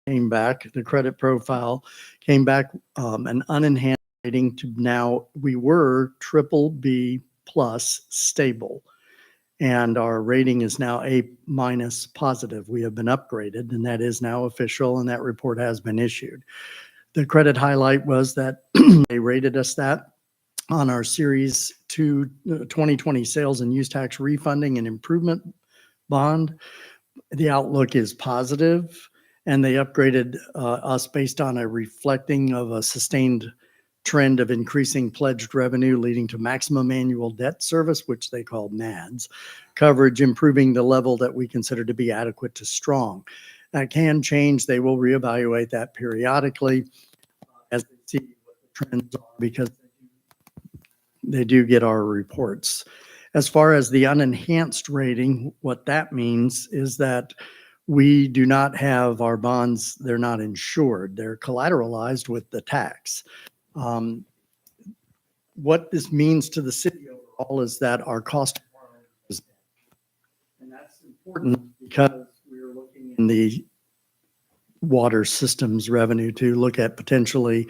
came back, the credit profile came back an unenhanced rating to now we were BBB plus stable. And our rating is now A- positive. We have been upgraded, and that is now official, and that report has been issued. The credit highlight was that they rated us that on our Series 2 2020 sales and use tax refunding and improvement bond. The outlook is positive, and they upgraded us based on a reflecting of a sustained trend of increasing pledged revenue leading to maximum annual debt service, which they call MADS, coverage, improving the level that we consider to be adequate to strong. That can change. They will reevaluate that periodically as they see what the trends are, because they do get our reports. As far as the unenhanced rating, what that means is that we do not have our bonds, they're not insured. They're collateralized with the tax. What this means to the city overall is that our cost of borrowing is, and that's important because we're looking in the water systems revenue to look at potentially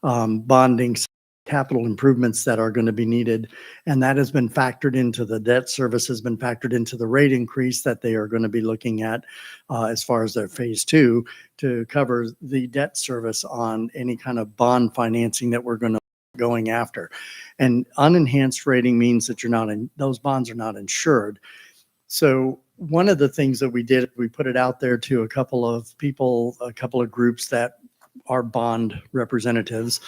bonding capital improvements that are going to be needed. And that has been factored into the debt service, has been factored into the rate increase that they are going to be looking at as far as their phase 2 to cover the debt service on any kind of bond financing that we're going to going after. And unenhanced rating means that you're not in, those bonds are not insured. So one of the things that we did, we put it out there to a couple of people, a couple of groups that are bond representatives,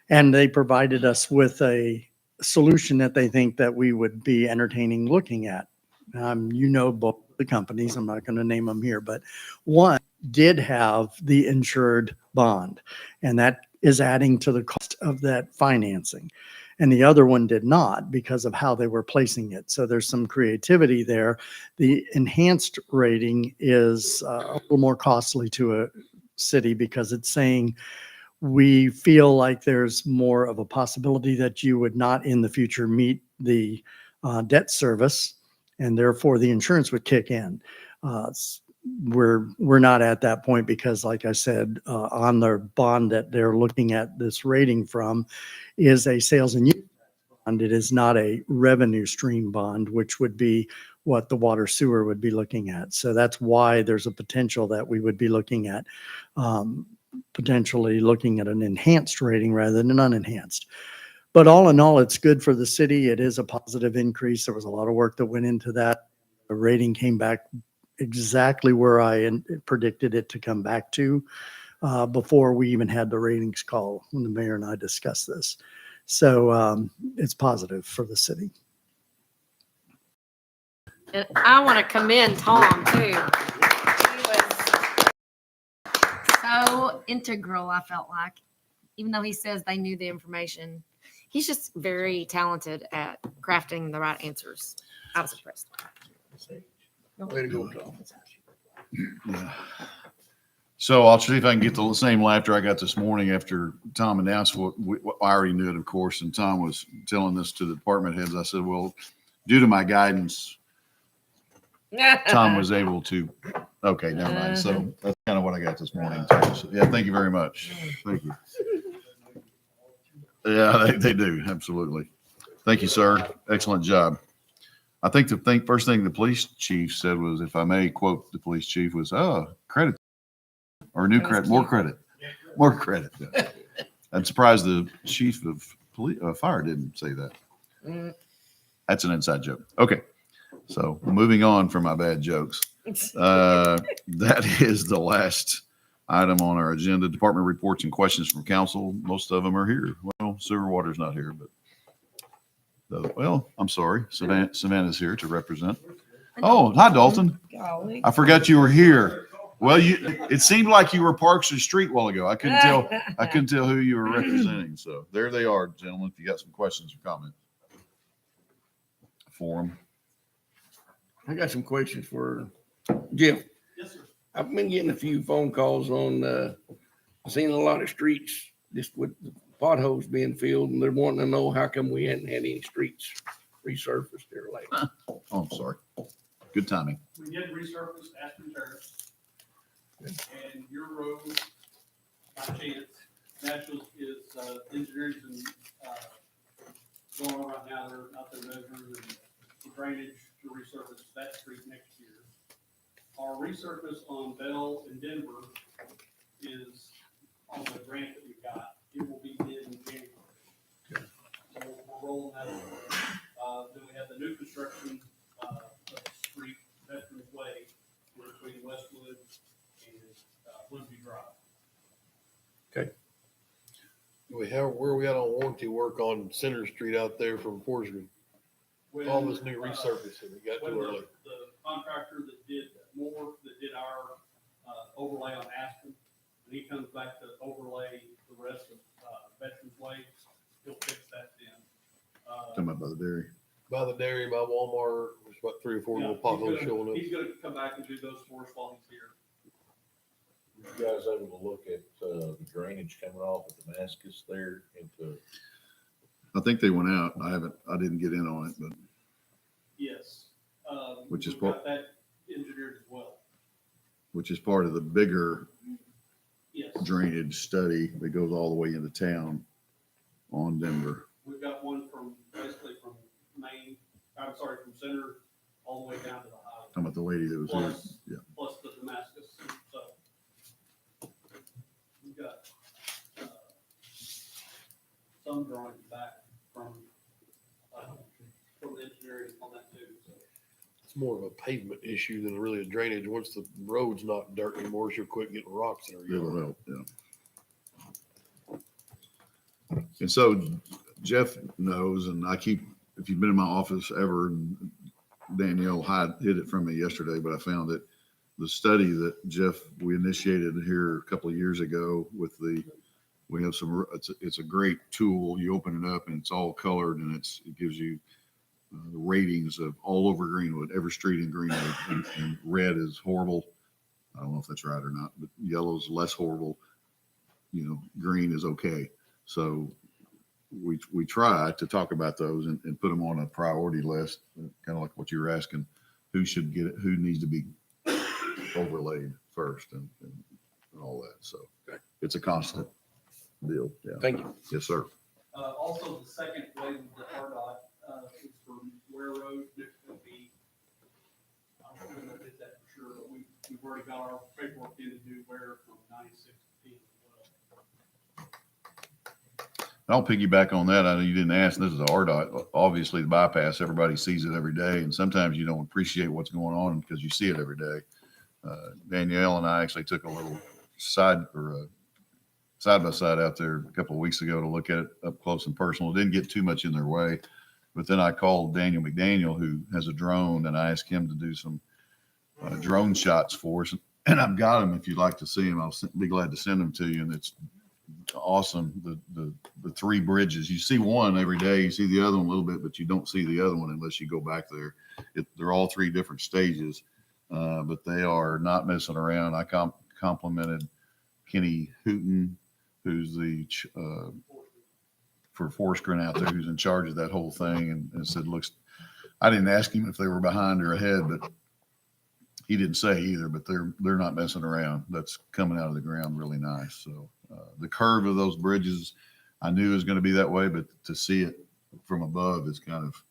and they provided us with a solution that they think that we would be entertaining looking at. You know, both the companies, I'm not going to name them here, but one did have the insured bond, and that is adding to the cost of that financing. And the other one did not because of how they were placing it. So there's some creativity there. The enhanced rating is a little more costly to a city because it's saying, we feel like there's more of a possibility that you would not in the future meet the debt service, and therefore the insurance would kick in. We're not at that point because, like I said, on their bond that they're looking at this rating from is a sales and use bond. It is not a revenue stream bond, which would be what the water sewer would be looking at. So that's why there's a potential that we would be looking at potentially looking at an enhanced rating rather than an unenhanced. But all in all, it's good for the city. It is a positive increase. There was a lot of work that went into that. The rating came back exactly where I predicted it to come back to before we even had the ratings call when the mayor and I discussed this. So it's positive for the city. And I want to commend Tom too. He was so integral, I felt like, even though he says they knew the information. He's just very talented at crafting the right answers. I was impressed. Way to go, Tom. Yeah. So I'll see if I can get the same laughter I got this morning after Tom announced what I already knew it, of course, and Tom was telling this to the department heads. I said, well, due to my guidance, Tom was able to, okay, never mind. So that's kind of what I got this morning. So, yeah, thank you very much. Thank you. Yeah, they do. Absolutely. Thank you, sir. Excellent job. I think the first thing the police chief said was, if I may quote the police chief, was, oh, credit or new credit, more credit, more credit. Yeah. I'm surprised the chief of police, fire didn't say that. That's an inside joke. Okay. So moving on from my bad jokes. That is the last item on our agenda. Department reports and questions from council. Most of them are here. Well, sewer water's not here, but well, I'm sorry. Savannah's here to represent. Oh, hi, Dalton. I forgot you were here. Well, it seemed like you were Parks and Street a while ago. I couldn't tell who you were representing. So there they are, gentlemen. If you got some questions or comments for them. I got some questions for Jeff. Yes, sir. I've been getting a few phone calls on, I've seen a lot of streets just with the potholes being filled, and they're wanting to know how come we hadn't had any streets resurfaced there lately. Oh, I'm sorry. Good timing. We did resurface Aspen Terrace. And your road, by chance, National is, engineers and, going on right now, they're out there measuring the drainage to resurface that street next year. Our resurface on Bell and Denver is on the grant that we got. It will be in January. So we're rolling that over. Then we have the new construction, of the street, Veterans Way, between Westwood and, Woodby Drive. Where are we at on warranty work on Center Street out there from Forest Green? All this new resurfacing, it got When too early. the contractor that did our, overlay on Aspen, when he comes back to overlay the rest of, Veterans Way, he'll fix that then. Talking about by the dairy. By the dairy, by Walmart, there's about 3 or 4 little potholes showing up. He's gonna come back and do those for us while he's here. You guys able to look at, the drainage coming off of Damascus there into, I think they went out. I didn't get in on it, but Yes. Which is we've got that engineered as well. which is part of the bigger Yes. drainage study that goes all the way into town on Denver. We've got one from, basically from from Center all the way down to the highway. Talking about the lady that was here. Plus, Yeah. plus the Damascus, so. We've got, some drawings back from the engineering on that too, so. It's more of a pavement issue than really a drainage. Once the road's not dirt anymore, she'll quit getting rocks in her It'll yard. help, yeah. And so Jeff knows, and if you've been in my office ever, and Danielle hid it from me yesterday, but I found it. The study that we initiated here a couple of years ago we have it's a great tool. You open it up and it's all colored, and it gives you the ratings of all over Greenwood, every street in Greenwood, and red is horrible. I don't know if that's right or not, but yellow is less horrible. Green is okay. So we try to talk about those and put them on a priority list, kind of like what you were asking, who needs to be overlaid first and all that. So it's a constant deal. Yeah. Thank you. Yes, sir. Also, the second wave of the RDOT, is for Ware Road, it's gonna be, I'm not gonna hit that for sure, but we've already got our paperwork in to do Ware from 96 to 10 as well. I'll piggyback on that. I know you didn't ask. This is the RDOT. Obviously, the bypass, everybody sees it every day, and sometimes you don't appreciate what's going on because you see it every day. Danielle and I actually took a little side by side out there a couple of weeks ago to look at it up close and personal. It didn't get too much in their way, but then I called Daniel McDaniel, who has a drone, and I asked him to do some drone shots for us. And I've got them. If you'd like to see them, I'll be glad to send them to you. And it's awesome. The 3 bridges, you see one every day, you see the other one a little bit, but you don't see the other one unless you go back there. They're all 3 different stages, but they are not messing around. I complimented Kenny Hooten, who's for Forestgren out there, who's in charge of that whole thing, and said, I didn't ask him if they were behind or ahead, but he didn't say either, but they're not messing around. That's coming out of the ground really nice. So the curve of those bridges, I knew it was going to be that way, but to see it from above is kind of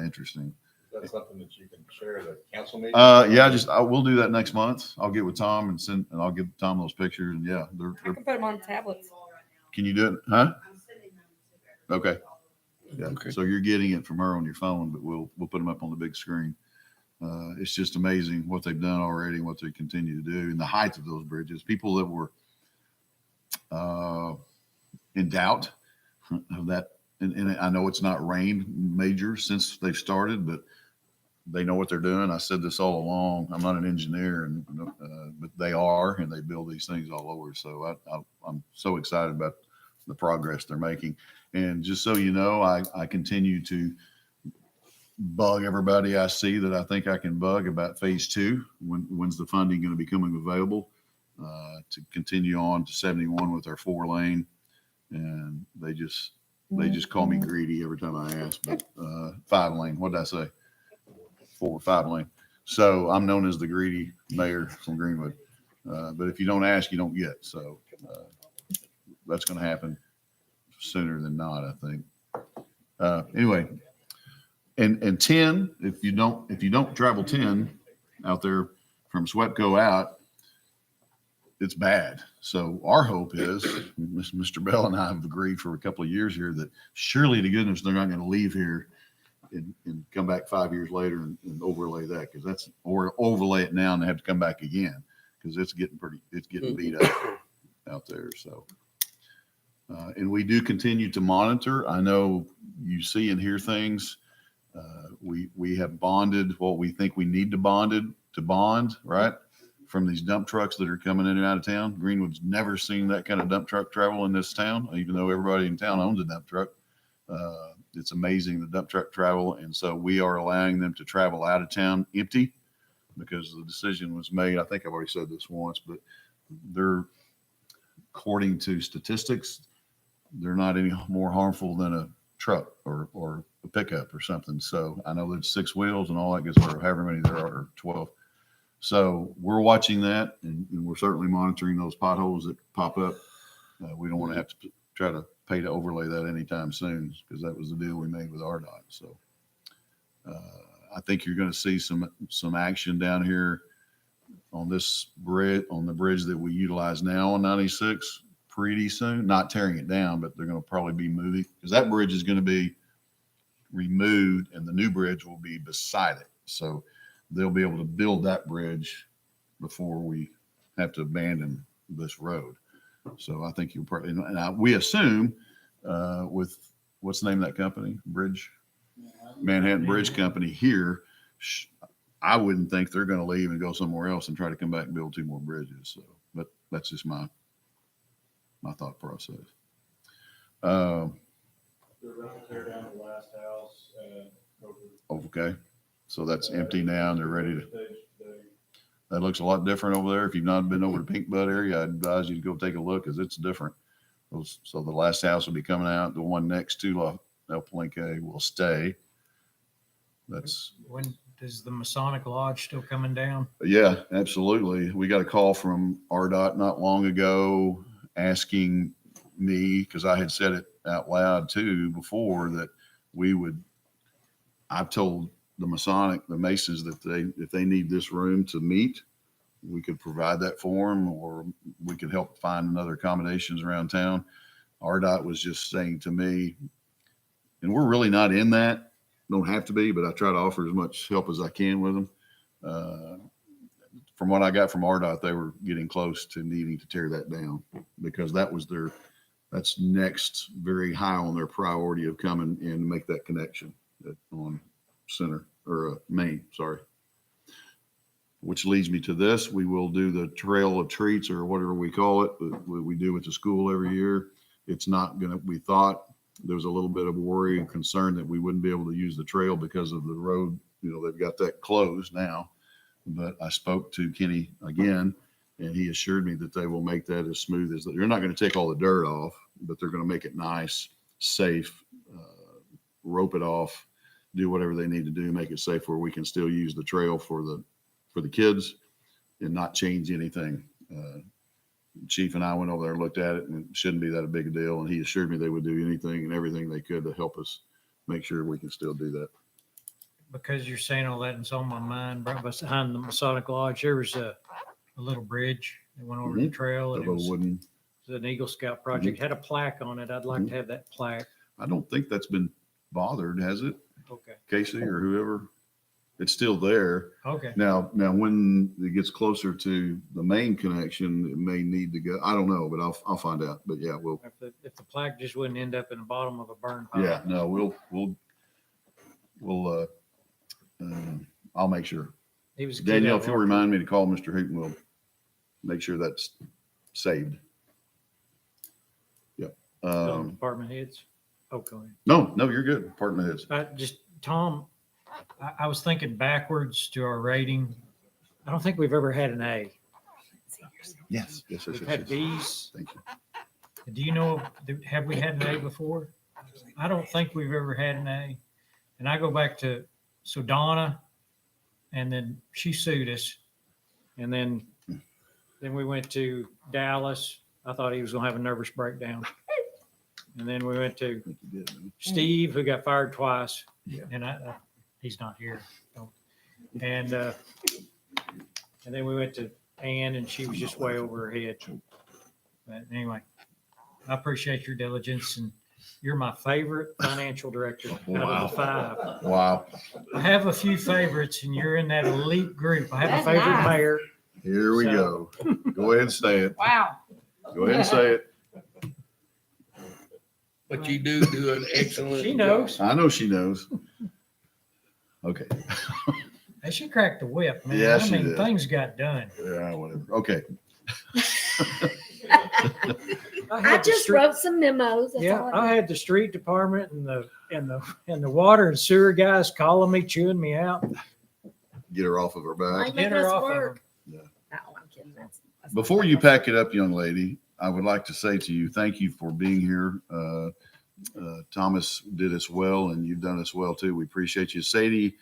interesting. that's something that you can share at a council meeting? We'll do that next month. I'll get with Tom and I'll give Tom those pictures, and yeah, I can put them on tablets. can you do it? Huh? Okay. Yeah. Okay. So you're getting it from her on your phone, but we'll put them up on the big screen. It's just amazing what they've done already and what they continue to do, and the height of those bridges. People that were in doubt of that, and I know it's not rained major since they've started, but they know what they're doing. I said this all along. I'm not an engineer, but they are, and they build these things all over. So I'm so excited about the progress they're making. And just so you know, I continue to bug everybody I see that I think I can bug about phase 2. When's the funding going to be coming available to continue on to 71 with our 4-lane? And they just call me greedy every time I ask. But 5-lane, what did I say? 4 or 5-lane. So I'm known as the greedy mayor from Greenwood. But if you don't ask, you don't get. So that's going to happen sooner than not, I think. Anyway, and 10, if you don't travel 10 out there from Swepco out, it's bad. So our hope is, Mr. Bell and I have agreed for a couple of years here that surely to goodness they're not going to leave here and come back 5 years later and overlay that, or overlay it now and they have to come back again because it's getting beat up out there. So, and we do continue to monitor. I know you see and hear things. We have bonded what we think we need to bond, right? From these dump trucks that are coming in and out of town. Greenwood's never seen that kind of dump truck travel in this town, even though everybody in town owns a dump truck. It's amazing the dump truck travel. And so we are allowing them to travel out of town empty because the decision was made. I think I've already said this once, but they're, according to statistics, they're not any more harmful than a truck or a pickup or something. So I know there's 6 wheels and all that gets, or however many there are, 12. So we're watching that, and we're certainly monitoring those potholes that pop up. We don't want to have to try to pay to overlay that anytime soon because that was the deal we made with RDOT. So I think you're going to see some action down here on this bridge, on the bridge that we utilize now on 96 pretty soon. Not tearing it down, but they're going to probably be moving because that bridge is going to be removed and the new bridge will be beside it. So they'll be able to build that bridge before we have to abandon this road. So I think you'll probably, and we assume with what's the name of that company? Manhattan Bridge Company here. I wouldn't think they're going to leave and go somewhere else and try to come back and build 2 more bridges. So, but that's just my thought process. They're going to tear down the last house and Okay. So that's empty now and they're ready to. That looks a lot different over there. If you've not been over to Pink Bud area, I'd advise you to go take a look because it's different. So the last house will be coming out. The one next to El Palenque will stay. That's. When is the Masonic Lodge still coming down? Yeah, absolutely. We got a call from RDOT not long ago asking me, because I had said it out loud too before, that I've told the Masons that if they need this room to meet, we could provide that for them, or we could help find another accommodations around town. RDOT was just saying to me, and we're really not in that, don't have to be, but I try to offer as much help as I can with them. From what I got from RDOT, they were getting close to needing to tear that down because that's next very high on their priority of coming in and make that connection on Center or Main, sorry. Which leads me to this. We will do the Trail of Treats or whatever we call it, what we do with the school every year. It's not going to, we thought there was a little bit of worry and concern that we wouldn't be able to use the trail because of the road. They've got that closed now. But I spoke to Kenny again, and he assured me that they will make that as smooth as they're not going to take all the dirt off, but they're going to make it nice, safe, rope it off, do whatever they need to do, make it safe where we can still use the trail for the kids and not change anything. Chief and I went over there and looked at it, and it shouldn't be that a big a deal. And he assured me they would do anything and everything they could to help us make sure we can still do that. Because you're saying all that, and it's on my mind, right behind the Masonic Lodge, there was a little bridge that went over the trail. And it was wooden. An Eagle Scout project, had a plaque on it. I'd like to have that plaque. I don't think that's been bothered, has it? Okay. Casey or whoever. It's still there. Okay. Now when it gets closer to the main connection, it may need to go. I don't know, but I'll find out. But yeah, If the plaque just wouldn't end up in the bottom of a burn pile. yeah, no, we'll I'll make sure. He was a kid Danielle, out if of you'll Hartford. remind me to call Mr. Hooten, we'll make sure that's saved. Yep. Department heads. Oh, go ahead. No, you're good. Department heads. Just, Tom, I was thinking backwards to our rating. I don't think we've ever had an A. Yes. We've had Bs. Thank you. Do you know, have we had an A before? I don't think we've ever had an A. And I go back to, so Donna, and then she sued us. And then we went to Dallas. I thought he was gonna have a nervous breakdown. And then we went to Steve, who got fired twice. And he's not here. So. And then we went to Ann, and she was just way over her head. But anyway, I appreciate your diligence, and you're my favorite financial director out of the 5. Wow. I have a few favorites, and you're in that elite group. I have That's a favorite nice. mayor. Here we go. Go ahead and say it. Wow. Go ahead and say it. But you do an excellent. She knows. I know she knows. Okay. Hey, she cracked the whip, man. Yeah, I she mean, did. things got done. Yeah, whatever. Okay. I had the just street- wrote some memos. That's Yeah, all I had the street department and the water and sewer guys calling me, chewing me out. Get her off of her back. Like, Get make her us off of work. them. No, I'm kidding. That's not Before you pack it up, young lady, I would like to say to you, thank you for being here. Thomas did us well, and you've done us well too. We appreciate you. Sadie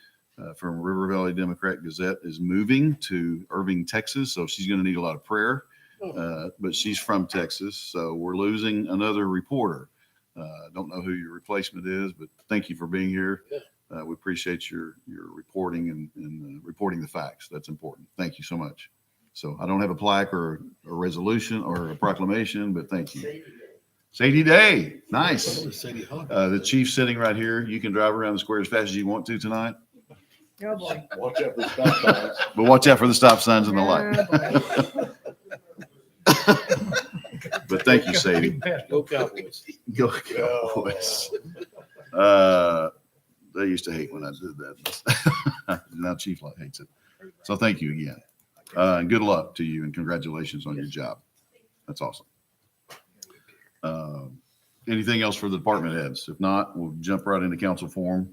from River Valley Democrat Gazette is moving to Irving, Texas, so she's going to need a lot of prayer. But she's from Texas, so we're losing another reporter. Don't know who your replacement is, but thank you for being here. We appreciate your reporting and reporting the facts. That's important. Thank you so much. So I don't have a plaque or a resolution or a proclamation, but thank you. Sadie Day, nice. The chief's sitting right here. You can drive around the square as fast as you want to tonight, Oh, boy. Watch out for the stop signs. but watch out for the stop signs and the light. But thank you, Sadie. Go Cowboys. Go Cowboys. They used to hate when I did that. Now Chief hates it. So thank you again. And good luck to you and congratulations on your job. That's awesome. Anything else for the department heads? If not, we'll jump right into council forum.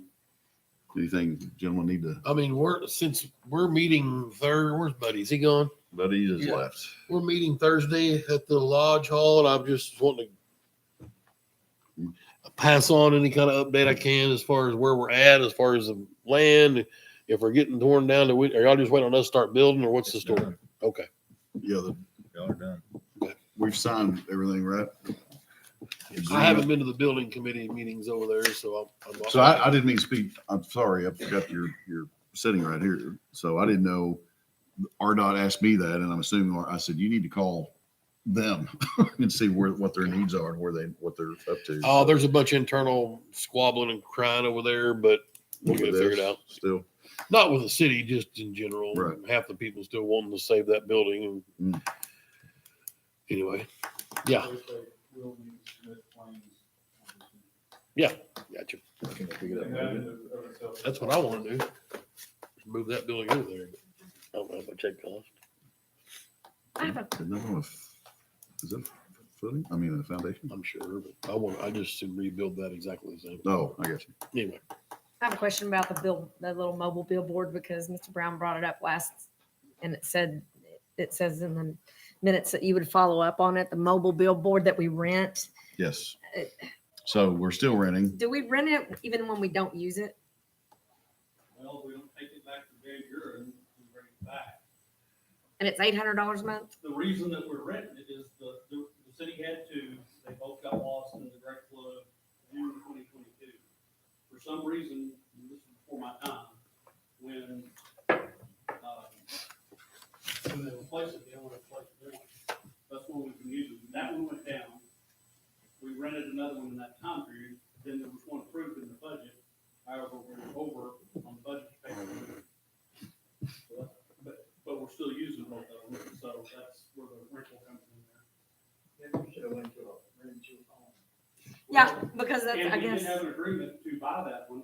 Anything gentlemen need to, I mean, since we're meeting where's Buddy? Is he gone? Buddy has Yeah. left. We're meeting Thursday at the Lodge Hall, and I'm just wanting to pass on any kind of update I can as far as where we're at, as far as the land. If we're getting torn down, are y'all just waiting on us to start building, or what's the story? Okay. Yeah, Y'all are done. we've signed everything, right? I haven't been to the building committee meetings over there, so I'm. So I didn't mean to speak. I'm sorry. I forgot you're sitting right here. So I didn't know. RDOT asked me that, and I'm assuming I said you need to call them and see what their needs are and what they're up to. Oh, there's a bunch of internal squabbling and crying over there, but we'll get it figured out. Still, Not with the city, just in general. Right. Half the people still wanting to save that building. And anyway, yeah, yeah, gotcha. That's what I want to do. Move that building over there. I don't know if I check cost. I have a is that footing? I mean, a foundation? I'm sure, but I just should rebuild that exactly the same. Oh, I got you. Anyway, I have a question about the little mobile billboard, because Mr. Brown brought it up last, and it says in the minutes that you would follow up on it, the mobile billboard that we rent. Yes. So we're still renting. Do we rent it even when we don't use it? Well, we don't take it back to Van Buren, we bring it back. And it's $800 a month? The reason that we're renting it is the city had to, they both got lost in the great flood of June 2022. For some reason, and this was before my time, when they replaced it, they only replaced it once. That's when we can use it. That one went down. We rented another one in that time period. Then there was one approved in the budget. However, we're over on the budget to pay for it. So but we're still using both of them, so that's where the rental comes in there. Yeah, because that's, And I we did guess, have an agreement to buy that one,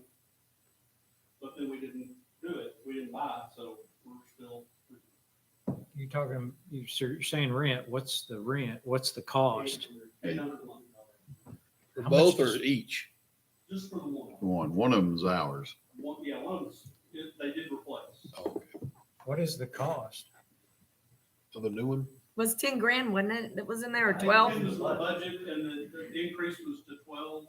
but then we didn't do it. We didn't buy, so we're still. You're talking, you're saying rent, what's the rent? What's the cost? $800 a month. For How both much or does- each? Just for the one. One of them's ours. One, yeah, one of them, they did replace. What is the cost? Of a new one? Was 10 grand, wasn't it? That was in there, or I think 12? 10 was the budget, and the increase was to 12,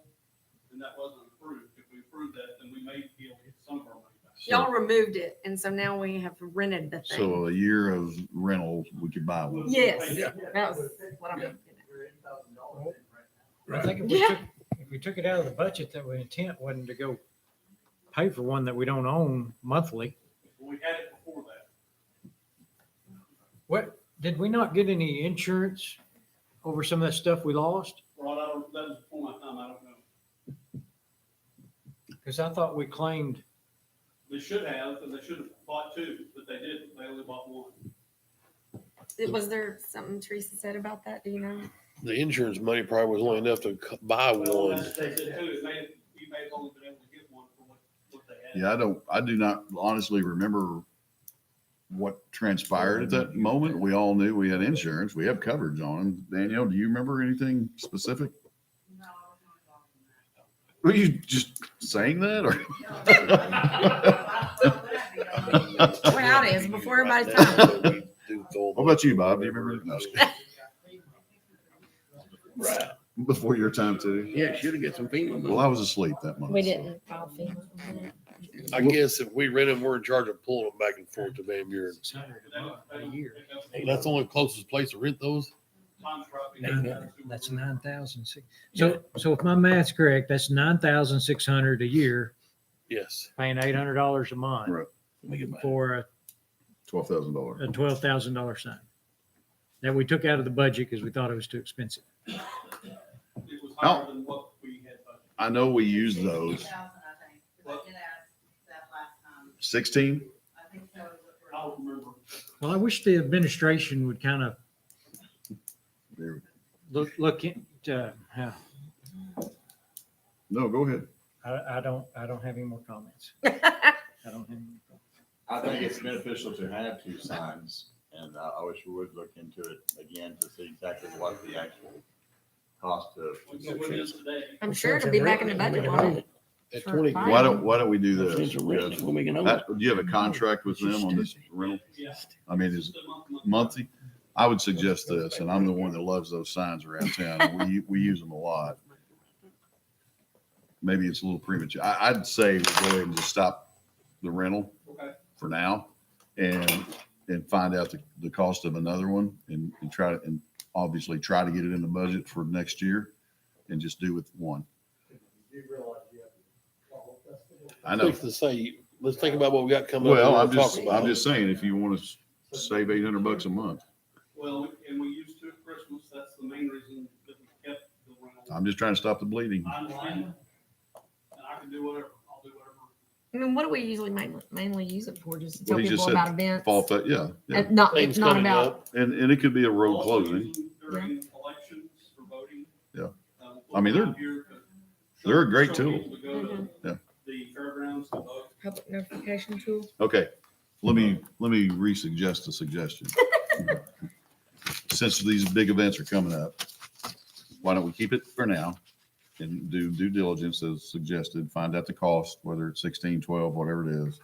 and that wasn't approved. If we approved that, then we may be able to get some of our money back. Y'all removed it, and so now we have rented the thing. So a year of rental, we could buy one. Yes, Yeah. that was what I mean. I think Yeah. if we took it out of the budget, that intent wasn't to go pay for one that we don't own monthly. We had it before that. What, did we not get any insurance over some of that stuff we lost? Well, that was before my time, I don't know. Because I thought we claimed, They should have, and they should have bought two, but they didn't. They only bought one. Was there something Teresa said about that? Do you know? The insurance money probably was only enough to buy Well, one. that's what they said too. You may have only been able to get one for what they had. Yeah, I do not honestly remember what transpired at that moment. We all knew we had insurance. We have coverage on them. Danielle, do you remember anything specific? Were you just saying that or? Well, it is before everybody's time. What about you, Bob? Do you remember? No, I was kidding. Right. Before your time too? Yeah, should have got some FEMA money. Well, I was asleep that month. We didn't file FEMA. I guess if we rent them, we're in charge of pulling them back and forth to Van Buren. a year. That's the only closest place to rent those. Time's dropping. That's 9,000. So if my math's correct, that's 9,600 a year, Yes. paying $800 a month Right. for a $12,000. $12,000 sign that we took out of the budget because we thought it was too expensive. It was higher than what we had budgeted. I know we used those. 16? I don't remember. Well, I wish the administration would kind of look into how, No, go ahead. I don't have any more comments. I don't have any more comments. I think it's beneficial to have two signs, and I wish we would look into it again to see exactly what the actual cost of. What it is today. I'm sure it'll be back in the budget, won't it? At For 20. buying. Why don't we do this? Since we're renting it, we'll make it over. Do you have a contract with them on this rental? Yeah. I mean, is it monthly? I would suggest this, and I'm the one that loves those signs around town. and We use them a lot. Maybe it's a little premature. I'd say we go ahead and just stop the rental Okay. for now and find out the cost of another one and try to, and obviously try to get it in the budget for next year and just do with one. I know. To say, let's think about what we got coming up. Well, and we'll talk about I'm it. just saying, if you want to save $800 a month, Well, and we used to at Christmas. That's the main reason that we kept the rental. I'm just trying to stop the bleeding. I'm fine. And I can do whatever. I'll do whatever. I mean, what do we usually mainly use it for? Just to tell What he just people said, about events? Fall, yeah, yeah. Not, Things it's not coming about, up. And it could be a road Also closing. use them During elections for voting. Yeah. We'll I mean, put them out here to they're a great show tool. people to go to Yeah. The fairgrounds to vote. public notification tool. Okay, let me re-suggest a suggestion. Since these big events are coming up, why don't we keep it for now and do due diligence as suggested, find out the cost, whether it's 16, 12, whatever it is,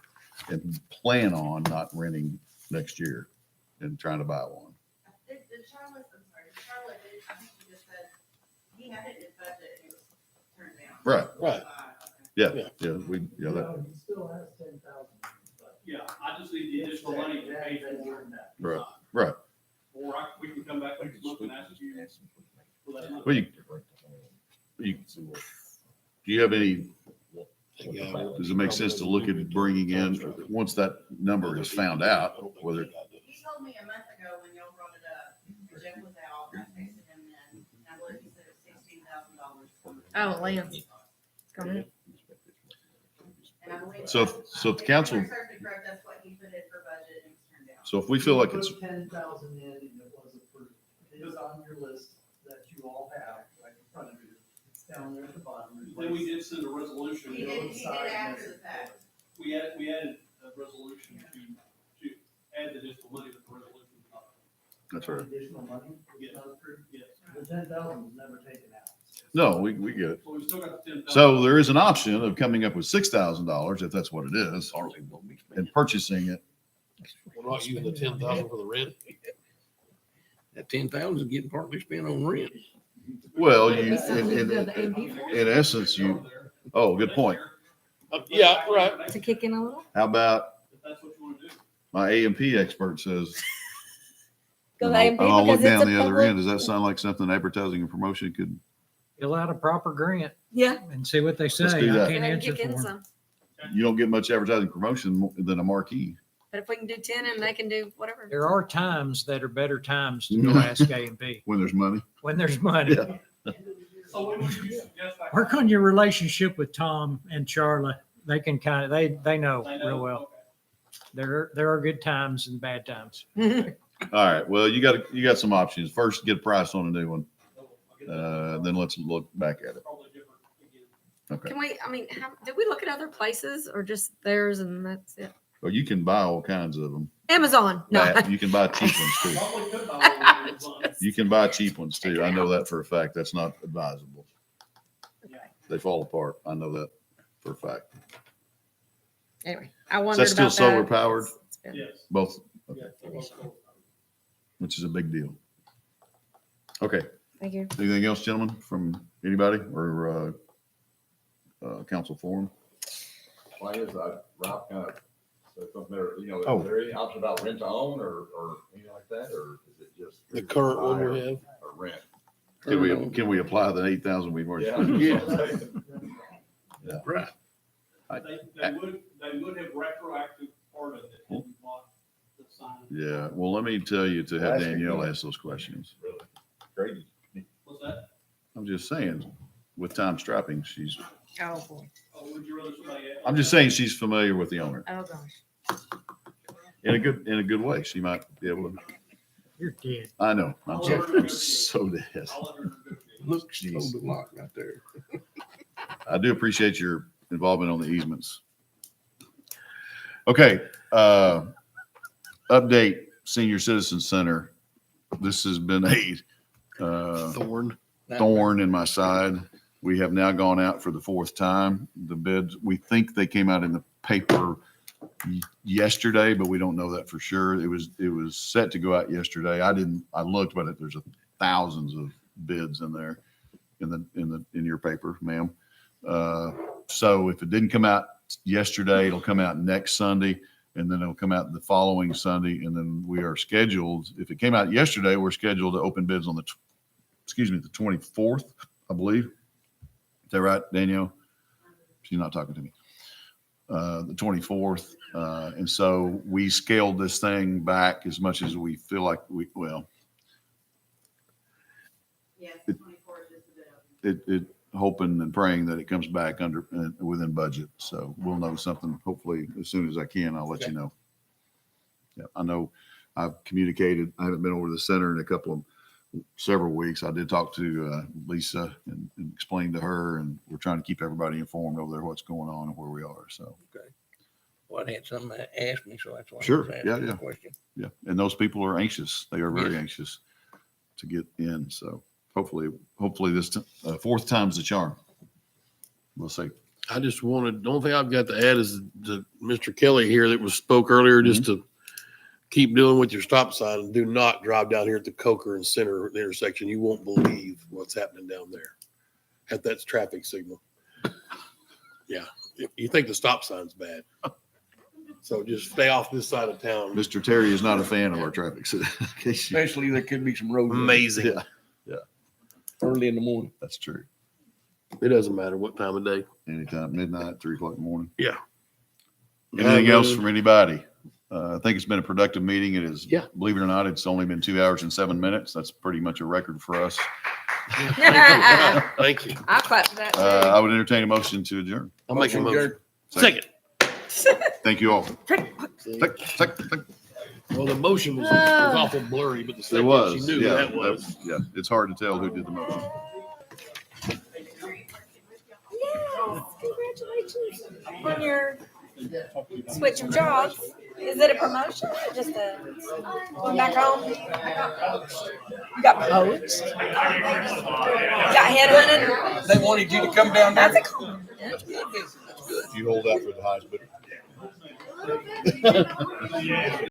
and plan on not renting next year and trying to buy one. Charlotte, I think he just said, he had it in his budget, and it was turned down. Right. Right. Yeah, Okay. that, He still has 10,000. Yeah, I just need the additional money to pay for it. right, right. Or we can come back next month and ask you for that money. Well, do you have any, does it make sense to look at bringing in, once that number is found out, whether, He told me a month ago when y'all brought it up, Jeff was out, I texted him then, and I believe he said it's $16,000. Oh, Lance. Go ahead. And I believe. So if the council- If I'm correct, that's what he put in for budget and it's turned down. so if we feel like it's, 10,000 in and it was approved. It is on your list that you all have right in front of you. It's down there at the bottom. Then we did send a resolution. He did after the fact. We added a resolution to That's right. Additional money was not approved. The 10,000 was never taken out. No, we get it. So we still got the 10,000. So there is an option of coming up with $6,000 if that's what it is, Hardly gonna be spending. and purchasing it. What about using the 10,000 for the rent? That 10,000 is getting partly spent on rent. Well, you, To in essence, you, oh, good point. Yeah, right. kick in a little? How about If that's what you want to do. my A&P expert says, Go and to A&P I'll look because it's down a the other public- end. Does that sound like something advertising and promotion could? Fill out a proper grant Yeah. and see what they say. Let's do I that. can't Maybe answer kick in for them. some. You don't get much advertising promotion than a marquee. But if we can do 10 and they can do whatever. There are times that are better times to go ask A&P When there's money. when there's money. Yeah. So when would you suggest that? Work on your relationship with Tom and Charla. They can kind of, they know real well. There are good times and bad times. All right. Well, you got some options. First, get a price on a new one. Then let's look back at it. Okay. Can we, did we look at other places or just theirs and that's it? Well, you can buy all kinds of them. Amazon. No. You can buy cheap ones too. Probably could buy one of those. You can buy cheap ones too. I know that for a fact. That's not advisable. They fall apart. I know that for a fact. Anyway, I Is wondered that still about solar that. powered? It's been- Yes. Both, Yeah, they're both sold. which is a big deal. Okay. Thank you. Anything else, gentlemen, from anybody or council forum? Why is that, Rob, kind of, so something there, Oh. is there any option about rent to own or anything like that, or is it just? The current one we have. Or rent? Can we apply the 8,000 we've already? Yeah. Yeah. Right. They would have retroactive part of it had you bought the sign. Yeah, well, let me tell you to have Danielle ask those questions. Really? Great. What's that? I'm just saying, with time strapping, Oh, boy. Oh, would you rather somebody? I'm just saying she's familiar with the owner Oh, gosh. in a good way. She might be able to, You're dead. I know, I'm so dead. I'll let her negotiate. Looks Jeez. total lot right there. I do appreciate your involvement on the easements. Okay, update Senior Citizen Center. This has been a thorn in my side. We have now gone out for the fourth time. The bids, we think they came out in the paper yesterday, but we don't know that for sure. It was set to go out yesterday. I looked, but there's thousands of bids in there in your paper, ma'am. So if it didn't come out yesterday, it'll come out next Sunday, and then it'll come out the following Sunday. And then we are scheduled, if it came out yesterday, we're scheduled to open bids on the 24th, I believe. Is that right, Danielle? She's not talking to me. The 24th. And so we scaled this thing back as much as we feel like Yes, the 24th is the bid. it hoping and praying that it comes back within budget. So we'll know something hopefully as soon as I can. I'll let you know. Yeah, I know I've communicated. I haven't been over to the center in several weeks. I did talk to Lisa and explain to her, and we're trying to keep everybody informed over there what's going on and where we are. So Okay. Well, I had something to ask me, so that's why. I Sure. was asking Yeah, the yeah. question. yeah, and those people are anxious. They are very Yes. anxious to get in. So hopefully this fourth time's the charm. We'll see. I just wanted, the only thing I've got to add is to Mr. Kelly here that spoke earlier, just to keep doing with your stop sign and do not drive down here at the Coker and Center intersection. You won't believe what's happening down there at that traffic signal. Yeah. You think the stop sign's bad. So just stay off this side of town. Mr. Terry is not a fan of our traffic. So in case you- Especially there could be some road. rage Amazing. Yeah. Early in the morning. That's true. It doesn't matter what time of day. Anytime, midnight, 3 o'clock in the morning. Yeah. Anything else from anybody? I think it's been a productive meeting. It is, Yeah. believe it or not, it's only been 2 hours and 7 minutes. That's pretty much a record for us. Thank you. I clapped that too. I would entertain a motion to adjourn. I'll make a motion. Second. Second. Thank you all. Well, the motion was awful blurry, but the It second, was. she knew Yeah, that was. yeah. It's hard to tell who did the motion. Yes, congratulations on your switch of jobs. Is it a promotion or just a going back home? You got poached? You got headhunted? They wanted you to come down there. That's a compliment. You hold out for the highest bidder.